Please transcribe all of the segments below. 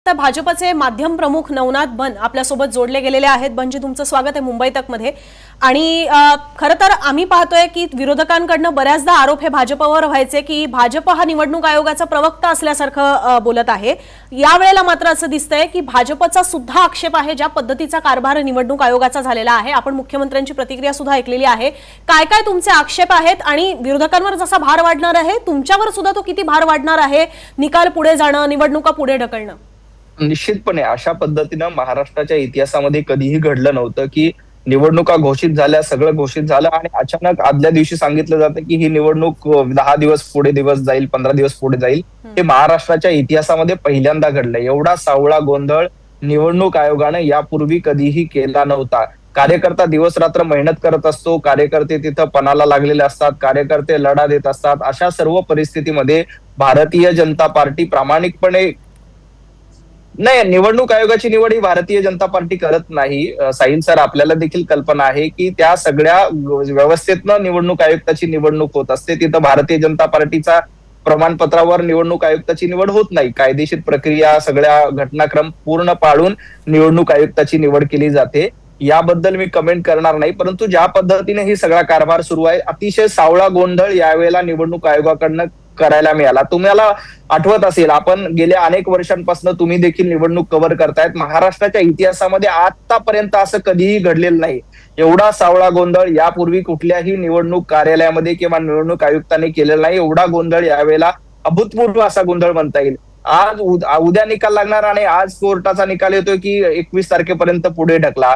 तर भाजपचे माध्यम प्रमुख नवनाथ बन आपल्यासोबत जोडले गेलेले आहेत. बनजी, तुमचं स्वागत आहे मुंबई तक मध्ये. आणि खरं तर आम्ही पाहतोय की विरोधकांकडनं बऱ्याचदा आरोप हे भाजपवर व्हायचे की भाजप हा निवडणूक आयोगाचा प्रवक्ता असल्यासारखं बोलत आहे. यावेळेला मात्र असं दिसतंय की भाजपचा सुद्धा आक्षेप आहे ज्या पद्धतीचा कारभार निवडणूक आयोगाचा झालेला आहे. आपण मुख्यमंत्र्यांची प्रतिक्रिया सुद्धा ऐकलेली आहे. काय काय तुमचे आक्षेप आहेत आणि विरोधकांवर जसा भार वाढणार आहे तुमच्यावर सुद्धा तो किती भार वाढणार आहे? निकाल पुढे जाणं, निवडणुका पुढे ढकलणं. निश्चितपणे अशा पद्धतीनं महाराष्ट्राच्या इतिहासामध्ये कधीही घडलं नव्हतं की निवडणुका घोषित झाल्या, सगळं घोषित झालं आणि अचानक आदल्या दिवशी सांगितलं जातं की ही निवडणूक 10 दिवस पुढे दिवस जाईल, 15 दिवस पुढे जाईल. हे महाराष्ट्राच्या इतिहासामध्ये पहिल्यांदा घडलं. एवढा सावळा गोंधळ निवडणूक आयोगानं यापूर्वी कधीही केला नव्हता. कार्यकर्ता दिवस रात्र मेहनत करत असतो, कार्यकर्ते तिथं पणाला लागलेले असतात, कार्यकर्ते लढा देत असतात. अशा सर्व परिस्थितीमध्ये भारतीय जनता पार्टी प्रामाणिकपणे नाही, निवडणूक आयोगाची निवड ही भारतीय जनता पार्टी करत नाही. साहिल सर, आपल्याला देखील कल्पना आहे की त्या सगळ्या व्यवस्थेतनं निवडणूक आयुक्ताची निवडणूक होत असते. तिथं भारतीय जनता पार्टीचा प्रमाणपत्रावर निवडणूक आयुक्ताची निवड होत नाही. कायदेशीर प्रक्रिया, सगळ्या घटनाक्रम पूर्ण पाळून निवडणूक आयुक्ताची निवड केली जाते. याबद्दल मी कमेंट करणार नाही, परंतु ज्या पद्धतीने ही सगळा कारभार सुरू आहे, अतिशय सावळा गोंधळ यावेळेला निवडणूक आयोगाकडनं करायला मिळाला. तुम्हाला आठवत असेल, आपण गेल्या अनेक वर्षांपासून तुम्ही देखील निवडणूक कव्हर करतायत. महाराष्ट्राच्या इतिहासामध्ये आतापर्यंत असं कधीही घडलेलं नाही. एवढा सावळा गोंधळ यापूर्वी कुठल्याही निवडणूक कार्यालयामध्ये किंवा निवडणूक आयुक्तांनी केलेला नाही. एवढा गोंधळ यावेळेला अभूतपूर्व असा गोंधळ म्हणता येईल. आज उद्या निकाल लागणार आणि आज कोर्टाचा निकाल येतोय की 21 तारखेपर्यंत पुढे ढकला.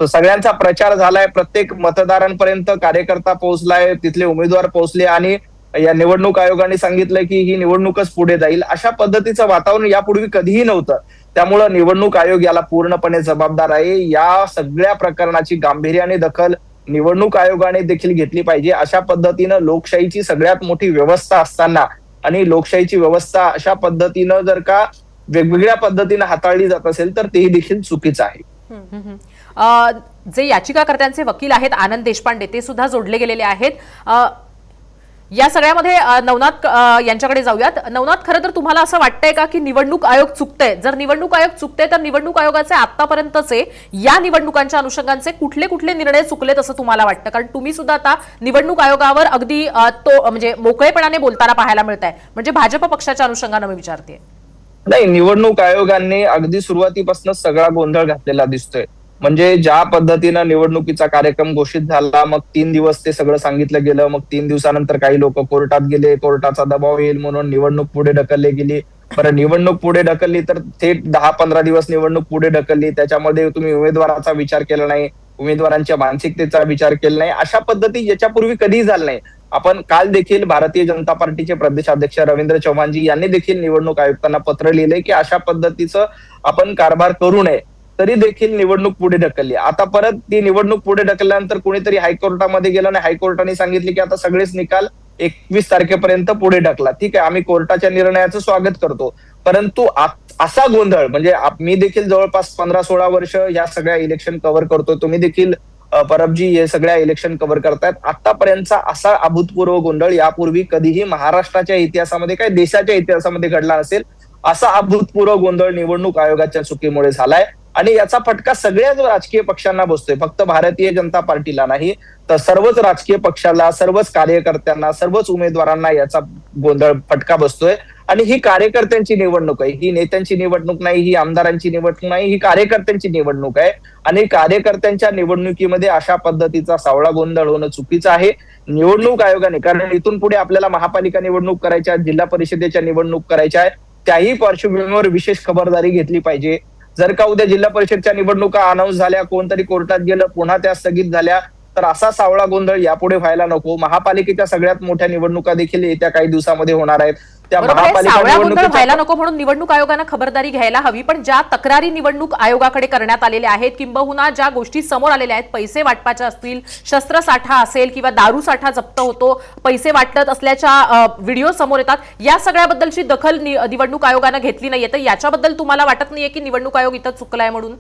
सगळ्यांचा प्रचार झालाय, प्रत्येक मतदारांपर्यंत कार्यकर्ता पोहोचलाय, तिथले उमेदवार पोहोचले आणि या निवडणूक आयोगाने सांगितलं की ही निवडणूकच पुढे जाईल. अशा पद्धतीचं वातावरण यापूर्वी कधीही नव्हतं. त्यामुळं निवडणूक आयोग याला पूर्णपणे जबाबदार आहे. या सगळ्या प्रकरणाची गांभीर्याने दखल निवडणूक आयोगाने देखील घेतली पाहिजे. अशा पद्धतीनं लोकशाहीची सगळ्यात मोठी व्यवस्था असताना आणि लोकशाहीची व्यवस्था अशा पद्धतीनं जर का वेगवेगळ्या पद्धतीनं हाताळली जात असेल तर तेही देखील चुकीचं आहे. जे याचिकाकर्त्यांचे वकील आहेत आनंद देशपांडे, ते सुद्धा जोडले गेलेले आहेत. या सगळ्यामध्ये नवनाथ यांच्याकडे जाऊयात. नवनाथ, खरं तर तुम्हाला असं वाटतंय का की निवडणूक आयोग चुकतंय? जर निवडणूक आयोग चुकते तर निवडणूक आयोगाचे आतापर्यंतचे या निवडणुकांच्या अनुषंगांचे कुठले कुठले निर्णय चुकलेत असं तुम्हाला वाटतं? कारण तुम्ही सुद्धा आता निवडणूक आयोगावर अगदी तो म्हणजे मोकळेपणाने बोलताना पाहायला मिळत आहे. म्हणजे भाजप पक्षाच्या अनुषंगाने मी विचारते. नाही, निवडणूक आयोगाने अगदी सुरुवातीपासूनच सगळा गोंधळ घातलेला दिसतोय. म्हणजे ज्या पद्धतीनं निवडणुकीचा कार्यक्रम घोषित झाला, मग 3 दिवस ते सगळं सांगितलं गेलं, मग 3 दिवसानंतर काही लोक कोर्टात गेले, कोर्टाचा दबाव येईल म्हणून निवडणूक पुढे ढकलली गेली. बरं, निवडणूक पुढे ढकलली तर थेट 10-15 दिवस निवडणूक पुढे ढकलली. त्याच्यामध्ये तुम्ही उमेदवाराचा विचार केला नाही, उमेदवारांच्या मानसिकतेचा विचार केला नाही. अशा पद्धती याच्यापूर्वी कधीही झालं नाही. आपण काल देखील भारतीय जनता पार्टीचे प्रदेशाध्यक्ष रवींद्र चव्हाणजी यांनी देखील निवडणूक आयुक्तांना पत्र लिहिलंय की अशा पद्धतीचं आपण कारभार करू नये. तरी देखील निवडणूक पुढे ढकलली. आता परत ती निवडणूक पुढे ढकलल्यानंतर कोणीतरी हायकोर्टामध्ये गेलं आणि हायकोर्टाने सांगितले की आता सगळेच निकाल 21 तारखेपर्यंत पुढे ढकला. ठीक आहे, आम्ही कोर्टाच्या निर्णयाचं स्वागत करतो, परंतु असा गोंधळ म्हणजे मी देखील जवळपास 15-16 वर्ष या सगळ्या इलेक्शन कव्हर करतोय. तुम्ही देखील परबजी हे सगळ्या इलेक्शन कव्हर करतायत. आतापर्यंतचा असा अभूतपूर्व गोंधळ यापूर्वी कधीही महाराष्ट्राच्या इतिहासामध्ये काय देशाच्या इतिहासामध्ये घडला नसेल. असा अभूतपूर्व गोंधळ निवडणूक आयोगाच्या चुकीमुळे झालाय आणि याचा फटका सगळ्याच राजकीय पक्षांना बसतोय. फक्त भारतीय जनता पार्टीला नाही तर सर्वच राजकीय पक्षाला, सर्वच कार्यकर्त्यांना, सर्वच उमेदवारांना याचा फटका बसतोय. आणि ही कार्यकर्त्यांची निवडणूक आहे, ही नेत्यांची निवडणूक नाही, ही आमदारांची निवडणूक नाही, ही कार्यकर्त्यांची निवडणूक आहे. आणि कार्यकर्त्यांच्या निवडणुकीमध्ये अशा पद्धतीचा सावळा गोंधळ होणं चुकीचं आहे. निवडणूक आयोगाने, कारण इथून पुढे आपल्याला महापालिका निवडणूक करायच्या, जिल्हा परिषदेच्या निवडणूक करायच्या आहे, त्याही पार्श्वभूमीवर विशेष खबरदारी घेतली पाहिजे. जर का उद्या जिल्हा परिषदच्या निवडणुका अनाऊन्स झाल्या, कोणतरी कोर्टात गेलं, पुन्हा त्या स्थगित झाल्या, तर असा सावळा गोंधळ यापुढे व्हायला नको. महापालिकेच्या सगळ्यात मोठ्या निवडणुका देखील येत्या काही दिवसामध्ये होणार आहेत. त्या सावळा गोंधळ व्हायला नको म्हणून निवडणूक आयोगाने खबरदारी घ्यायला हवी. पण ज्या तक्रारी निवडणूक आयोगाकडे करण्यात आलेल्या आहेत, किंबहुना ज्या गोष्टी समोर आलेल्या आहेत, पैसे वाटपाच्या असतील, शस्त्रसाठा असेल किंवा दारू साठा जप्त होतो, पैसे वाटत असल्याच्या व्हिडिओ समोर येतात, या सगळ्याबद्दलची दखल निवडणूक आयोगाने घेतली नाहीये. तर याच्याबद्दल तुम्हाला वाटत नाहीये की निवडणूक आयोग इथं चुकलाय म्हणून?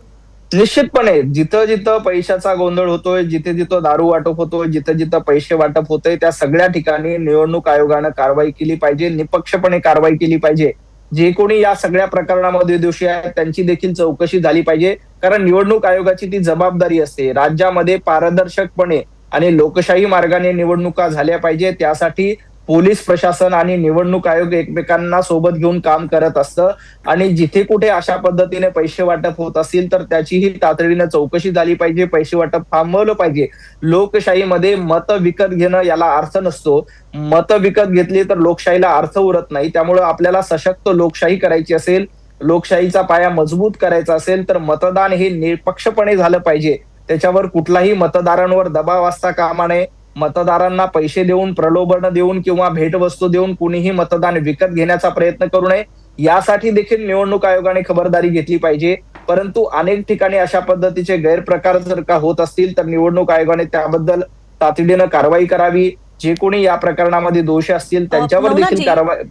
निश्चितपणे जिथं जिथं पैशाचा गोंधळ होतोय, जिथे जिथं दारू वाटप होतोय, जिथं जिथं पैसे वाटप होतोय, त्या सगळ्या ठिकाणी निवडणूक आयोगानं कारवाई केली पाहिजे, निपक्षपणे कारवाई केली पाहिजे. जे कोणी या सगळ्या प्रकरणामध्ये दोषी आहेत त्यांची देखील चौकशी झाली पाहिजे. कारण निवडणूक आयोगाची ती जबाबदारी असते, राज्यामध्ये पारदर्शकपणे आणि लोकशाही मार्गाने निवडणुका झाल्या पाहिजे. त्यासाठी पोलीस प्रशासन आणि निवडणूक आयोग एकमेकांना सोबत घेऊन काम करत असतं आणि जिथे कुठे अशा पद्धतीने पैसे वाटप होत असतील तर त्याचीही तातडीनं चौकशी झाली पाहिजे. पैसे वाटप थांबवलं पाहिजे. लोकशाहीमध्ये मत विकत घेणं याला अर्थ नसतो. मत विकत घेतली तर लोकशाहीला अर्थ उरत नाही. त्यामुळे आपल्याला सशक्त लोकशाही करायची असेल, लोकशाहीचा पाया मजबूत करायचा असेल तर मतदान हे निष्पक्षपणे झालं पाहिजे. त्याच्यावर कुठलाही मतदारांवर दबाव असता कामा नये. मतदारांना पैसे देऊन, प्रलोभन देऊन किंवा भेटवस्तू देऊन कुणीही मतदान विकत घेण्याचा प्रयत्न करू नये. यासाठी देखील निवडणूक आयोगाने खबरदारी घेतली पाहिजे. परंतु अनेक ठिकाणी अशा पद्धतीचे गैरप्रकार जर का होत असतील तर निवडणूक आयोगाने त्याबद्दल तातडीनं कारवाई करावी. जे कोणी या प्रकरणामध्ये दोषी असतील त्यांच्यावर देखील नवनाथजी, कारवाई.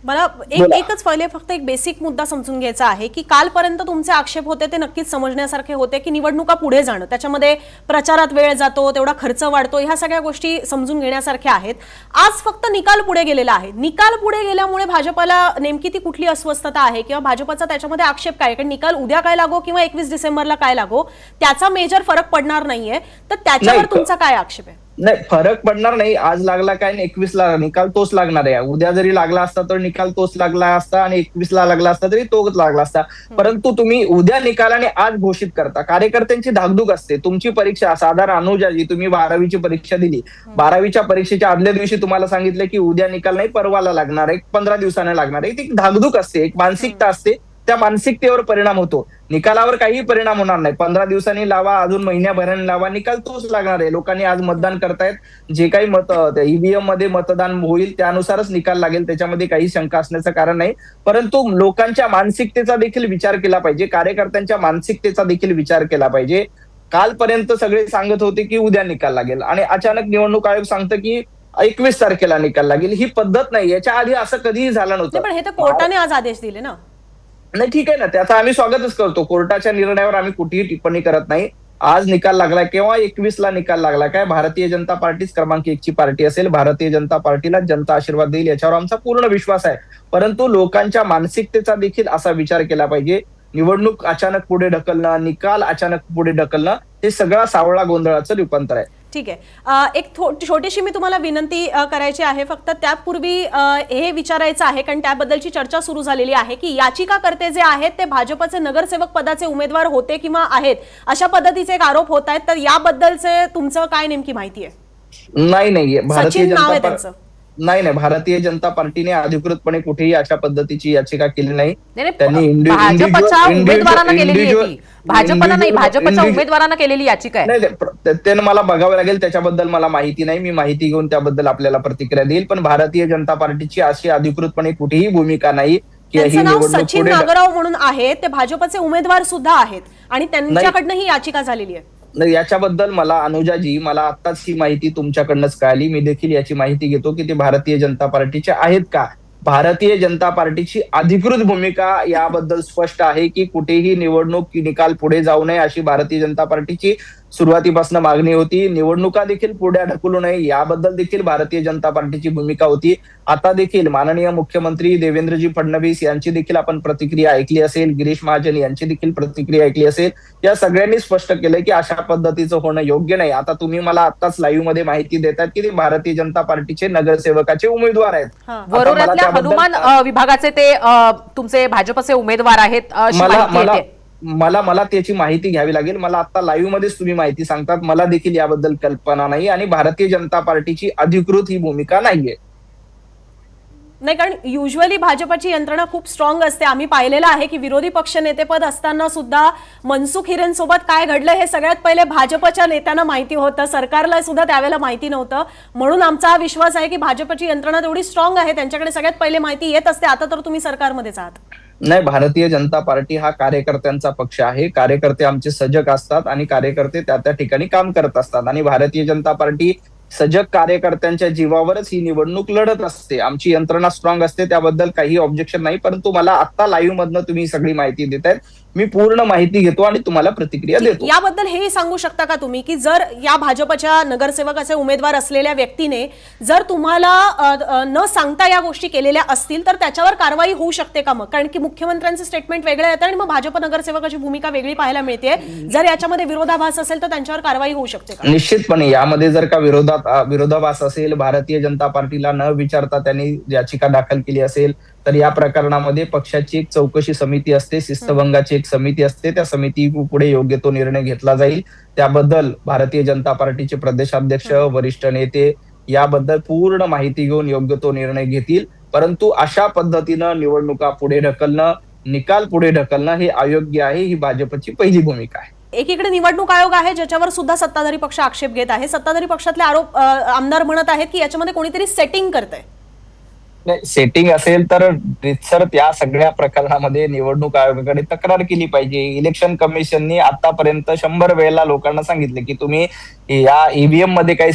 मला एकच पहिले फक्त एक बेसिक मुद्दा समजून घ्यायचा आहे की कालपर्यंत तुमचे आक्षेप होते ते नक्कीच समजण्यासारखे होते की निवडणुका पुढे जाणं, त्याच्यामध्ये प्रचारात वेळ जातो, तेवढा खर्च वाढतो, ह्या सगळ्या गोष्टी समजून घेण्यासारख्या आहेत. आज फक्त निकाल पुढे गेलेला आहे. निकाल पुढे गेल्यामुळे भाजपला नेमकी ती कुठली अस्वस्थता आहे किंवा भाजपचा त्याच्यामध्ये आक्षेप काय? कारण निकाल उद्या काय लागो किंवा 21 डिसेंबरला काय लागो त्याचा मेजर फरक पडणार नाहीये, तर त्याच्यावर तुमचा काय आक्षेप आहे? नाही, फरक पडणार नाही. आज लागला काय 21ला निकाल तोच लागणार आहे. उद्या जरी लागला असता तर निकाल तोच लागला असता आणि 21ला लागला असता तरी तोच लागला असता. परंतु तुम्ही उद्या निकालाने आज घोषित करता. कार्यकर्त्यांची धाकधूक असते. तुमची परीक्षा साधारण अनुजाजी तुम्ही 12वीची परीक्षा दिली, 12वीच्या परीक्षेच्या आदल्या दिवशी तुम्हाला सांगितलं की उद्या निकाल नाही परवाला लागणार आहे, 15 दिवसाने लागणार आहे. ती धाकधूक असते, एक मानसिकता असते. त्या मानसिकतेवर परिणाम होतो. निकालावर काही परिणाम होणार नाही. 15 दिवसांनी लावा, अजून महिन्याभराने लावा, निकाल तोच लागणार आहे. लोकांनी आज मतदान करतायत. जे काही ईव्हीएम मध्ये मतदान होईल त्यानुसारच निकाल लागेल. त्याच्यामध्ये काही शंका असण्याचं कारण नाही. परंतु लोकांच्या मानसिकतेचा देखील विचार केला पाहिजे. कार्यकर्त्यांच्या मानसिकतेचा देखील विचार केला पाहिजे. कालपर्यंत सगळे सांगत होते की उद्या निकाल लागेल आणि अचानक निवडणूक आयोग सांगतं की 21 तारखेला निकाल लागेल. ही पद्धत नाही. याच्या आधी असं कधीही झालं नव्हतं. पण हे तर कोर्टाने आज आदेश दिले ना. नाही, ठीक आहे ना, त्याचा आम्ही स्वागतच करतो. कोर्टाच्या निर्णयावर आम्ही कुठेही टिप्पणी करत नाही. आज निकाल लागला केव्हा? 21ला निकाल लागला. काय भारतीय जनता पार्टीच क्रमांक 1 ची पार्टी असेल. भारतीय जनता पार्टीला जनता आशीर्वाद देईल याच्यावर आमचा पूर्ण विश्वास आहे. परंतु लोकांच्या मानसिकतेचा देखील असा विचार केला पाहिजे. निवडणूक अचानक पुढे ढकलणं, निकाल अचानक पुढे ढकलणं हे सगळा सावळा गोंधळाचं रूपांतर आहे. ठीक आहे. एक छोटीशी मी तुम्हाला विनंती करायची आहे. फक्त त्यापूर्वी हे विचारायचं आहे कारण त्याबद्दलची चर्चा सुरू झालेली आहे की याचिकाकर्ते जे आहेत ते भाजपचे नगरसेवक पदाचे उमेदवार होते किंवा आहेत, अशा पद्धतीचे एक आरोप होत आहेत. तर याबद्दलचे तुमचं काय नेमकी माहिती आहे? नाही, सचिन नाव आहे त्यांचं. नाही, भारतीय जनता पार्टीने अधिकृतपणे कुठेही अशा पद्धतीची याचिका केली नाही. त्यांनी भाजपच्या उमेदवारांना केलेली आहे ती. भाजपला नाही, भाजपच्या उमेदवारांना केलेली याचिका आहे. नाही, ते मला बघावं लागेल. त्याच्याबद्दल मला माहिती नाही. मी माहिती घेऊन त्याबद्दल आपल्याला प्रतिक्रिया देईल. पण भारतीय जनता पार्टीची अशी अधिकृतपणे कुठेही भूमिका नाही की ही त्यांचं नाव निवडणूक सचिन पुढे. नागराव म्हणून आहे, ते भाजपचे उमेदवार सुद्धा आहेत आणि त्यांच्याकडनं ही याचिका झालेली आहे. याच्याबद्दल मला अनुजाजी, मला आत्ताच ही माहिती तुमच्याकडनंच कळाली. मी देखील याची माहिती घेतो की ते भारतीय जनता पार्टीचे आहेत का. भारतीय जनता पार्टीची अधिकृत भूमिका याबद्दल स्पष्ट आहे की कुठेही निवडणूक निकाल पुढे जाऊ नये अशी भारतीय जनता पार्टीची सुरुवातीपासून मागणी होती. निवडणुका देखील पुढे ढकलू नये याबद्दल देखील भारतीय जनता पार्टीची भूमिका होती. आता देखील माननीय मुख्यमंत्री देवेंद्रजी फडणवीस यांची देखील आपण प्रतिक्रिया ऐकली असेल, गिरीश महाजन यांची देखील प्रतिक्रिया ऐकली असेल. या सगळ्यांनी स्पष्ट केलंय की अशा पद्धतीचं होणं योग्य नाही. आता तुम्ही मला आत्ताच लाईव्ह मध्ये माहिती देतात की ते भारतीय जनता पार्टीचे नगरसेवकाचे उमेदवार आहेत. वरोऱ्यातल्या हनुमान विभागाचे ते तुमचे भाजपचे उमेदवार आहेत अशी माहिती येते. मला त्याची माहिती घ्यावी लागेल. मला आता लाईव्ह मध्येच तुम्ही माहिती सांगतात. मला देखील याबद्दल कल्पना नाही आणि भारतीय जनता पार्टीची अधिकृत ही भूमिका नाहीये. नाही, कारण युजली भाजपची यंत्रणा खूप स्ट्रॉंग असते. आम्ही पाहिलेलं आहे की विरोधी पक्ष नेतेपद असताना सुद्धा मनसुख हिरेन सोबत काय घडलं हे सगळ्यात पहिले भाजपच्या नेत्यांना माहिती होतं, सरकारला सुद्धा त्यावेळेला माहिती नव्हतं. म्हणून आमचा हा विश्वास आहे की भाजपची यंत्रणा तेवढी स्ट्रॉंग आहे, त्यांच्याकडे सगळ्यात पहिले माहिती येत असते. आता तर तुम्ही सरकारमध्येच आहात. नाही, भारतीय जनता पार्टी हा कार्यकर्त्यांचा पक्ष आहे. कार्यकर्ते आमचे सजग असतात आणि कार्यकर्ते त्या ठिकाणी काम करत असतात आणि भारतीय जनता पार्टी सजग कार्यकर्त्यांच्या जीवावरच ही निवडणूक लढत असते. आमची यंत्रणा स्ट्रॉंग असते, त्याबद्दल काही ऑब्जेक्शन नाही. परंतु मला आता लाईव्ह मधनं तुम्ही सगळी माहिती देतायत मी पूर्ण माहिती घेतो आणि तुम्हाला प्रतिक्रिया देतो. याबद्दल हेही सांगू शकता का तुम्ही की जर या भाजपच्या नगरसेवकाचे उमेदवार असलेल्या व्यक्तीने जर तुम्हाला न सांगता या गोष्टी केलेल्या असतील तर त्याच्यावर कारवाई होऊ शकते का? मग कारण की मुख्यमंत्र्यांचं स्टेटमेंट वेगळं येतं आणि मग भाजप नगरसेवकाची भूमिका वेगळी पाहायला मिळते. जर याच्यामध्ये विरोधाभास असेल तर त्यांच्यावर कारवाई होऊ शकते का? निश्चितपणे यामध्ये जर का विरोधाभास असेल, भारतीय जनता पार्टीला न विचारता त्यांनी याचिका दाखल केली असेल तर या प्रकरणामध्ये पक्षाची एक चौकशी समिती असते, शिस्तभंगाची एक समिती असते, त्या समिती पुढे योग्य तो निर्णय घेतला जाईल. त्याबद्दल भारतीय जनता पार्टीचे प्रदेशाध्यक्ष, वरिष्ठ नेते याबद्दल पूर्ण माहिती घेऊन योग्य तो निर्णय घेतील. परंतु अशा पद्धतीनं निवडणुका पुढे ढकलणं, निकाल पुढे ढकलणं हे अयोग्य आहे. ही भाजपची पहिली भूमिका आहे. एकीकडे निवडणूक आयोग आहे ज्याच्यावर सुद्धा सत्ताधारी पक्ष आक्षेप घेत आहे. सत्ताधारी पक्षातले आमदार म्हणत आहेत की याच्यामध्ये कोणीतरी सेटिंग करतंय. सेटिंग असेल तर रितसर त्या सगळ्या प्रकरणामध्ये निवडणूक आयोगाकडे तक्रार केली पाहिजे. इलेक्शन कमिशननी आतापर्यंत 100 वेळेला लोकांना सांगितले की तुम्ही या ईव्हीएम मध्ये काही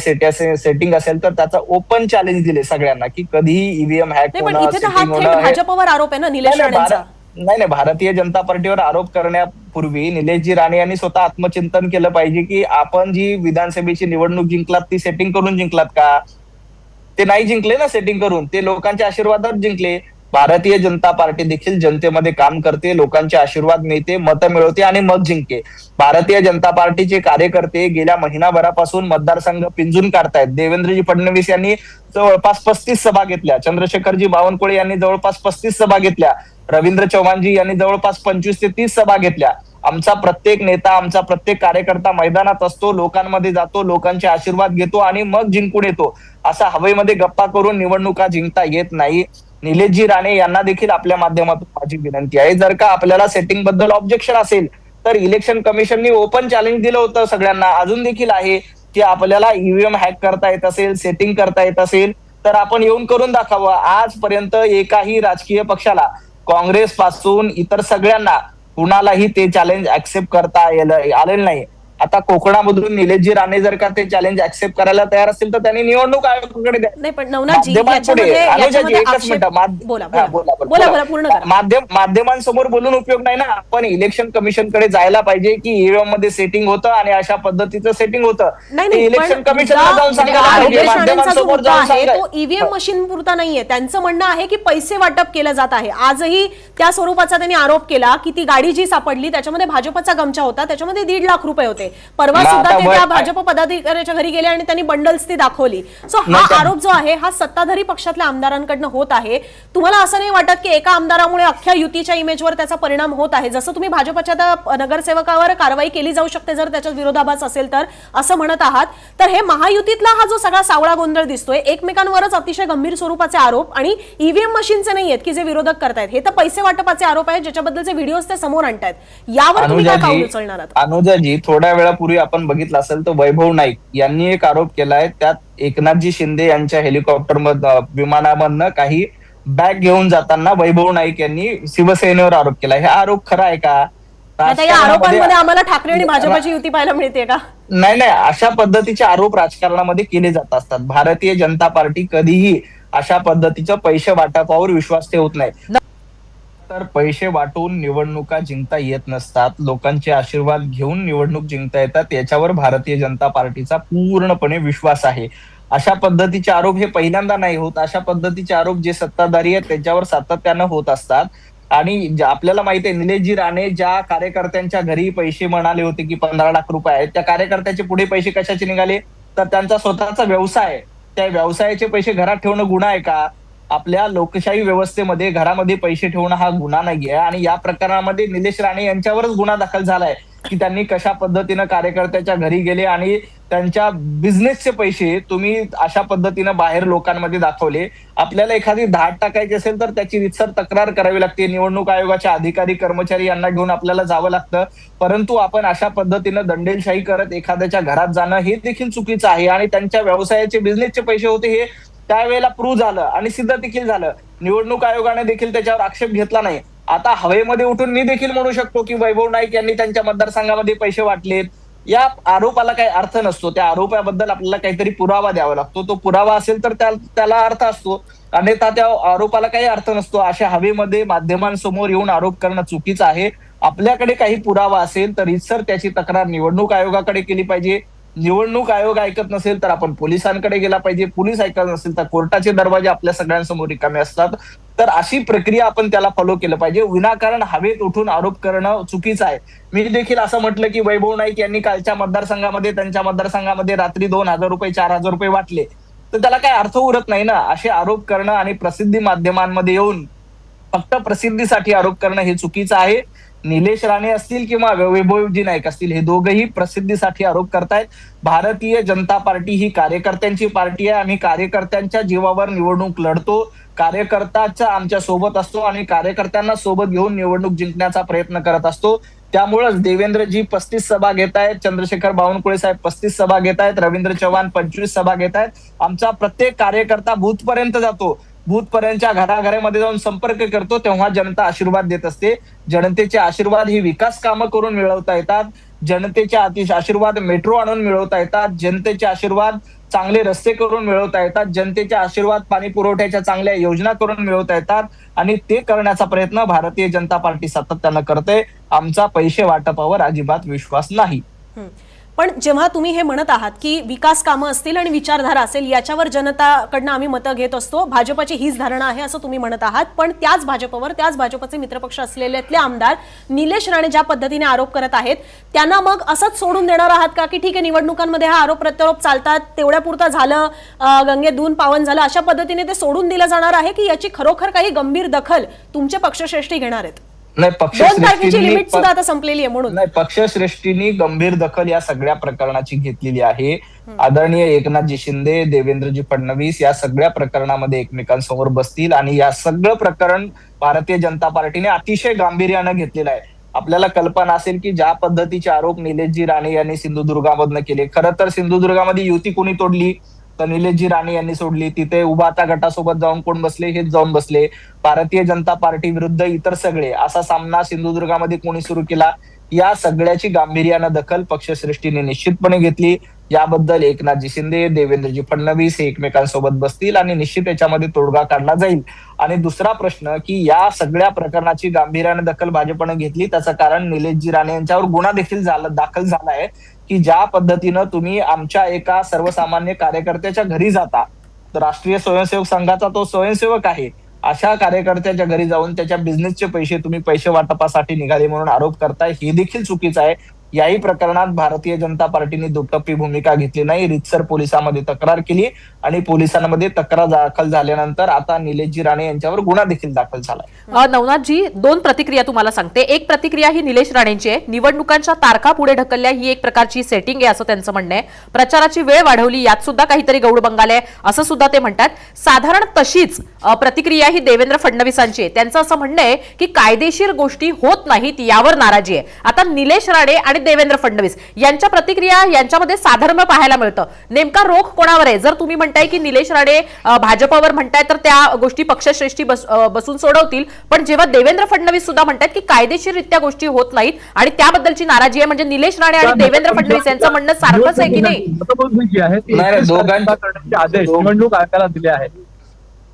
सेटिंग असेल तर त्याचा ओपन चॅलेंज दिले सगळ्यांना की कधीही ईव्हीएम हॅक होणं, सेटिंग होणं. भाजपवर आरोप आहे ना निलेश राणेंचा. नाही, भारतीय जनता पार्टीवर आरोप करण्यापूर्वी निलेशजी राणे यांनी स्वतः आत्मचिंतन केलं पाहिजे की आपण जी विधानसभेची निवडणूक जिंकलात ती सेटिंग करून जिंकलात का? ते नाही जिंकले ना सेटिंग करून, ते लोकांच्या आशीर्वादात जिंकले. भारतीय जनता पार्टी देखील जनतेमध्ये काम करते, लोकांचे आशीर्वाद मिळते, मतं मिळवते आणि मग जिंकते. भारतीय जनता पार्टीचे कार्यकर्ते गेल्या महिनाभरापासून मतदारसंघ पिंजून काढतायत. देवेंद्रजी फडणवीस यांनी जवळपास 35 सभा घेतल्या, चंद्रशेखरजी बावनकुळे यांनी जवळपास 35 सभा घेतल्या, रवींद्र चव्हाणजी यांनी जवळपास 25 ते 30 सभा घेतल्या. आमचा प्रत्येक नेता, आमचा प्रत्येक कार्यकर्ता मैदानात असतो, लोकांमध्ये जातो, लोकांचे आशीर्वाद घेतो आणि मग जिंकून येतो. असा हवेमध्ये गप्पा करून निवडणुका जिंकता येत नाही. निलेशजी राणे यांना देखील आपल्या माध्यमातून माझी विनंती आहे, जर का आपल्याला सेटिंग बद्दल ऑब्जेक्शन असेल तर इलेक्शन कमिशननी ओपन चॅलेंज दिलं होतं सगळ्यांना, अजून देखील आहे की आपल्याला ईव्हीएम हॅक करता येत असेल, सेटिंग करता येत असेल तर आपण येऊन करून दाखवावं. आजपर्यंत एकाही राजकीय पक्षाला, काँग्रेस पासून इतर सगळ्यांना कुणालाही ते चॅलेंज ऍक्सेप्ट करता आलेलं नाही. आता कोकणामधून निलेशजी राणे जर का ते चॅलेंज ऍक्सेप्ट करायला तयार असतील तर त्यांनी निवडणूक आयोगाकडे द्या. नाही पण नवनाथजी एकच मिनिट माध्यमांसमोर बोलून उपयोग नाही ना. आपण इलेक्शन कमिशनकडे जायला पाहिजे की ईव्हीएम मध्ये सेटिंग होतं आणि अशा पद्धतीचं सेटिंग होतं. इलेक्शन कमिशनला जाऊन सांगायला माध्यमांसमोर जाऊन सांगायला. तो ईव्हीएम मशीन पुरता नाहीये. त्यांचं म्हणणं आहे की पैसे वाटप केलं जात आहे. आजही त्या स्वरूपाचा त्यांनी आरोप केला की ती गाडी जी सापडली त्याच्यामध्ये भाजपचा गमछा होता, त्याच्यामध्ये 1.5 लाख रुपये होते. परवा सुद्धा ते त्या भाजप पदाधिकाऱ्याच्या घरी गेले आणि त्यांनी बंडल्स ती दाखवली. सो हा आरोप जो आहे हा सत्ताधारी पक्षातल्या आमदारांकडनं होत आहे. तुम्हाला असं नाही वाटत की एका आमदारामुळे अख्ख्या युतीच्या इमेजवर त्याचा परिणाम होत आहे? जसं तुम्ही भाजपच्या त्या नगरसेवकावर कारवाई केली जाऊ शकते जर त्याच्यात विरोधाभास असेल तर असं म्हणत आहात, तर हे महायुतीतला हा जो सगळा सावळा गोंधळ दिसतोय, एकमेकांवरच अतिशय गंभीर स्वरूपाचे आरोप आणि ईव्हीएम मशीनचे नाही आहेत की जे विरोधक करतायत, हे तर पैसे वाटपाचे आरोप आहेत ज्याच्याबद्दलचे व्हिडिओज ते समोर आणतायत. यावर तुम्ही काय पाऊल उचलणार आहात? अनुजाजी, थोड्या वेळापूर्वी आपण बघितलं असेल तर वैभव नाईक यांनी एक आरोप केलाय. त्यात एकनाथजी शिंदे यांच्या हेलिकॉप्टर विमानामधनं काही बॅग घेऊन जाताना वैभव नाईक यांनी शिवसेनेवर आरोप केला. हे आरोप खरा आहे का? आता या आरोपांमध्ये आम्हाला ठाकरे आणि भाजपची युती पाहायला मिळते का? नाही, अशा पद्धतीचे आरोप राजकारणामध्ये केले जात असतात. भारतीय जनता पार्टी कधीही अशा पद्धतीच्या पैसे वाटपावर विश्वास ठेवत नाही. तर पैसे वाटून निवडणुका जिंकता येत नसतात, लोकांचे आशीर्वाद घेऊन निवडणूक जिंकता येतात, याच्यावर भारतीय जनता पार्टीचा पूर्णपणे विश्वास आहे. अशा पद्धतीचे आरोप हे पहिल्यांदा नाही होत. अशा पद्धतीचे आरोप जे सत्ताधारी आहेत त्याच्यावर सातत्यानं होत असतात. आणि आपल्याला माहिती आहे निलेशजी राणे ज्या कार्यकर्त्यांच्या घरी पैसे म्हणाले होते की 15 लाख रुपये आहेत, त्या कार्यकर्त्याचे पुढे पैसे कशाचे निघाले? तर त्यांचा स्वतःचा व्यवसाय, त्या व्यवसायाचे पैसे घरात ठेवणं गुन्हा आहे का? आपल्या लोकशाही व्यवस्थेमध्ये घरामध्ये पैसे ठेवणं हा गुन्हा नाहीये. आणि या प्रकरणामध्ये निलेश राणे यांच्यावरच गुन्हा दाखल झालाय की त्यांनी कशा पद्धतीनं कार्यकर्त्याच्या घरी गेले आणि त्यांच्या बिझनेसचे पैसे तुम्ही अशा पद्धतीनं बाहेर लोकांमध्ये दाखवले. आपल्याला एखादी धाड टाकायची असेल तर त्याची रितसर तक्रार करावी लागते. निवडणूक आयोगाचे अधिकारी कर्मचारी यांना घेऊन आपल्याला जावं लागतं. परंतु आपण अशा पद्धतीनं दंडेलशाही करत एखाद्याच्या घरात जाणं हे देखील चुकीचं आहे. आणि त्यांच्या व्यवसायाचे बिझनेसचे पैसे होते हे त्यावेळेला प्रूव्ह झालं आणि सिद्ध देखील झालं. निवडणूक आयोगाने देखील त्याच्यावर आक्षेप घेतला नाही. आता हवेमध्ये उठून मी देखील म्हणू शकतो की वैभव नाईक यांनी त्यांच्या मतदारसंघामध्ये पैसे वाटलेत. या आरोपाला काही अर्थ नसतो. त्या आरोपाबद्दल आपल्याला काहीतरी पुरावा द्यावा लागतो. तो पुरावा असेल तर त्याला अर्थ असतो, अन्यथा त्या आरोपाला काही अर्थ नसतो. अशा हवेमध्ये माध्यमांसमोर येऊन आरोप करणं चुकीचं आहे. आपल्याकडे काही पुरावा असेल तर रीतसर त्याची तक्रार निवडणूक आयोगाकडे केली पाहिजे. निवडणूक आयोग ऐकत नसेल तर आपण पोलिसांकडे गेला पाहिजे. पोलीस ऐकत नसेल तर कोर्टाचे दरवाजे आपल्या सगळ्यांसमोर रिकामे असतात. तर अशी प्रक्रिया आपण त्याला फॉलो केलं पाहिजे. विनाकारण हवेत उठून आरोप करणं चुकीचं आहे. मी देखील असं म्हटलं की वैभव नाईक यांनी कालच्या मतदारसंघामध्ये त्यांच्या मतदारसंघामध्ये रात्री 2,000 रुपये 4,000 रुपये वाटले, तर त्याला काही अर्थ उरत नाही ना. असे आरोप करणं आणि प्रसिद्धी माध्यमांमध्ये येऊन फक्त प्रसिद्धीसाठी आरोप करणं हे चुकीचं आहे. निलेश राणे असतील किंवा वैभवजी नाईक असतील, हे दोघंही प्रसिद्धीसाठी आरोप करतायत. भारतीय जनता पार्टी ही कार्यकर्त्यांची पार्टी आहे. आम्ही कार्यकर्त्यांच्या जीवावर निवडणूक लढतो. कार्यकर्त्याचा आमच्या सोबत असतो आणि कार्यकर्त्यांना सोबत घेऊन निवडणूक जिंकण्याचा प्रयत्न करत असतो. त्यामुळेच देवेंद्रजी 35 सभा घेत आहेत, चंद्रशेखर बावनकुळे साहेब 35 सभा घेत आहेत, रवींद्र चव्हाण 25 सभा घेत आहेत. आमचा प्रत्येक कार्यकर्ता बूथपर्यंत जातो, बूथपर्यंतच्या घराघरामध्ये जाऊन संपर्क करतो, तेव्हा जनता आशीर्वाद देत असते. जनतेचे आशीर्वाद ही विकास कामं करून मिळवता येतात. जनतेचे आशीर्वाद मेट्रो आणून मिळवता येतात. जनतेचे आशीर्वाद चांगले रस्ते करून मिळवता येतात. जनतेचे आशीर्वाद पाणी पुरवठ्याच्या चांगल्या योजना करून मिळवता येतात. आणि ते करण्याचा प्रयत्न भारतीय जनता पार्टी सातत्यानं करते. आमचा पैसे वाटपावर अजिबात विश्वास नाही. पण जेव्हा तुम्ही हे म्हणत आहात की विकास कामं असतील आणि विचारधारा असेल याच्यावर जनताकडनं आम्ही मतं घेत असतो, भाजपची हीच धारणा आहे असं तुम्ही म्हणत आहात, पण त्याच भाजपवर, त्याच भाजपचे मित्रपक्ष असलेले आमदार निलेश राणे ज्या पद्धतीने आरोप करत आहेत त्यांना मग असंच सोडून देणार आहात का की ठीक आहे निवडणुकांमध्ये हा आरोप प्रत्यारोप चालतात, तेवढ्या पुरता झालं, गंगेत धुवून पावन झालं, अशा पद्धतीने ते सोडून दिलं जाणार आहे की याची खरोखर काही गंभीर दखल तुमचे पक्षश्रेष्ठी घेणार आहेत? नाही, 2 तारखेची लिमिट सुद्धा आता संपलेली आहे म्हणून. नाही, पक्षश्रेष्ठींनी गंभीर दखल या सगळ्या प्रकरणाची घेतलेली आहे. आदरणीय एकनाथजी शिंदे, देवेंद्रजी फडणवीस या सगळ्या प्रकरणामध्ये एकमेकांसमोर बसतील आणि या सगळं प्रकरण भारतीय जनता पार्टीने अतिशय गांभीर्यानं घेतलेलं आहे. आपल्याला कल्पना असेल की ज्या पद्धतीचे आरोप निलेशजी राणे यांनी सिंधुदुर्गामधनं केले, खरं तर सिंधुदुर्गामध्ये युती कोणी तोडली तर निलेशजी राणे यांनी सोडली. तिथे उभाता गटासोबत जाऊन कोण बसले, हेच जाऊन बसले. भारतीय जनता पार्टी विरुद्ध इतर सगळे असा सामना सिंधुदुर्गामध्ये कोणी सुरू केला, या सगळ्याची गांभीर्यानं दखल पक्षश्रेष्ठीने निश्चितपणे घेतली. याबद्दल एकनाथजी शिंदे, देवेंद्रजी फडणवीस हे एकमेकांसोबत बसतील आणि निश्चित याच्यामध्ये तोडगा काढला जाईल. आणि दुसरा प्रश्न की या सगळ्या प्रकरणाची गांभीर्याने दखल भाजपने घेतली, त्याचं कारण निलेशजी राणे यांच्यावर गुन्हा देखील दाखल झाला आहे की ज्या पद्धतीनं तुम्ही आमच्या एका सर्वसामान्य कार्यकर्त्याच्या घरी जाता, तर राष्ट्रीय स्वयंसेवक संघाचा तो स्वयंसेवक आहे, अशा कार्यकर्त्याच्या घरी जाऊन त्याच्या बिझनेसचे तुम्ही पैसे वाटपासाठी निघाले म्हणून आरोप करताय, हे देखील चुकीचं आहे. याही प्रकरणात भारतीय जनता पार्टीने दुटप्पी भूमिका घेतली नाही. रीतसर पोलिसांमध्ये तक्रार केली आणि पोलिसांमध्ये तक्रार दाखल झाल्यानंतर आता निलेशजी राणे यांच्यावर गुन्हा देखील दाखल झाला. नवनाथजी, 2 प्रतिक्रिया तुम्हाला सांगते. एक प्रतिक्रिया ही निलेश राणेंची आहे, निवडणुकांच्या तारखा पुढे ढकलल्या ही एक प्रकारची सेटिंग आहे असं त्यांचं म्हणणं आहे. प्रचाराची वेळ वाढवली यात सुद्धा काहीतरी गौडबंगाल आहे असं सुद्धा ते म्हणतात. साधारण तशीच प्रतिक्रिया ही देवेंद्र फडणवीसांची आहे. त्यांचं असं म्हणणं आहे की कायदेशीर गोष्टी होत नाहीत यावर नाराजी आहे. आता निलेश राणे आणि देवेंद्र फडणवीस यांच्या प्रतिक्रिया यांच्यामध्ये साधर्म्य पाहायला मिळतं. नेमका रोख कोणावर आहे? जर तुम्ही म्हणताय की निलेश राणे भाजपवर म्हणताय तर त्या गोष्टी पक्षश्रेष्ठी बसून सोडवतील, पण जेव्हा देवेंद्र फडणवीस सुद्धा म्हणतात की कायदेशीररित्या गोष्टी होत नाहीत आणि त्याबद्दलची नाराजी आहे, म्हणजे निलेश राणे आणि देवेंद्र फडणवीस यांचं म्हणणं सारखंच आहे की नाही? दोघांचे आदेश निवडणूक आयोगाला दिले आहेत.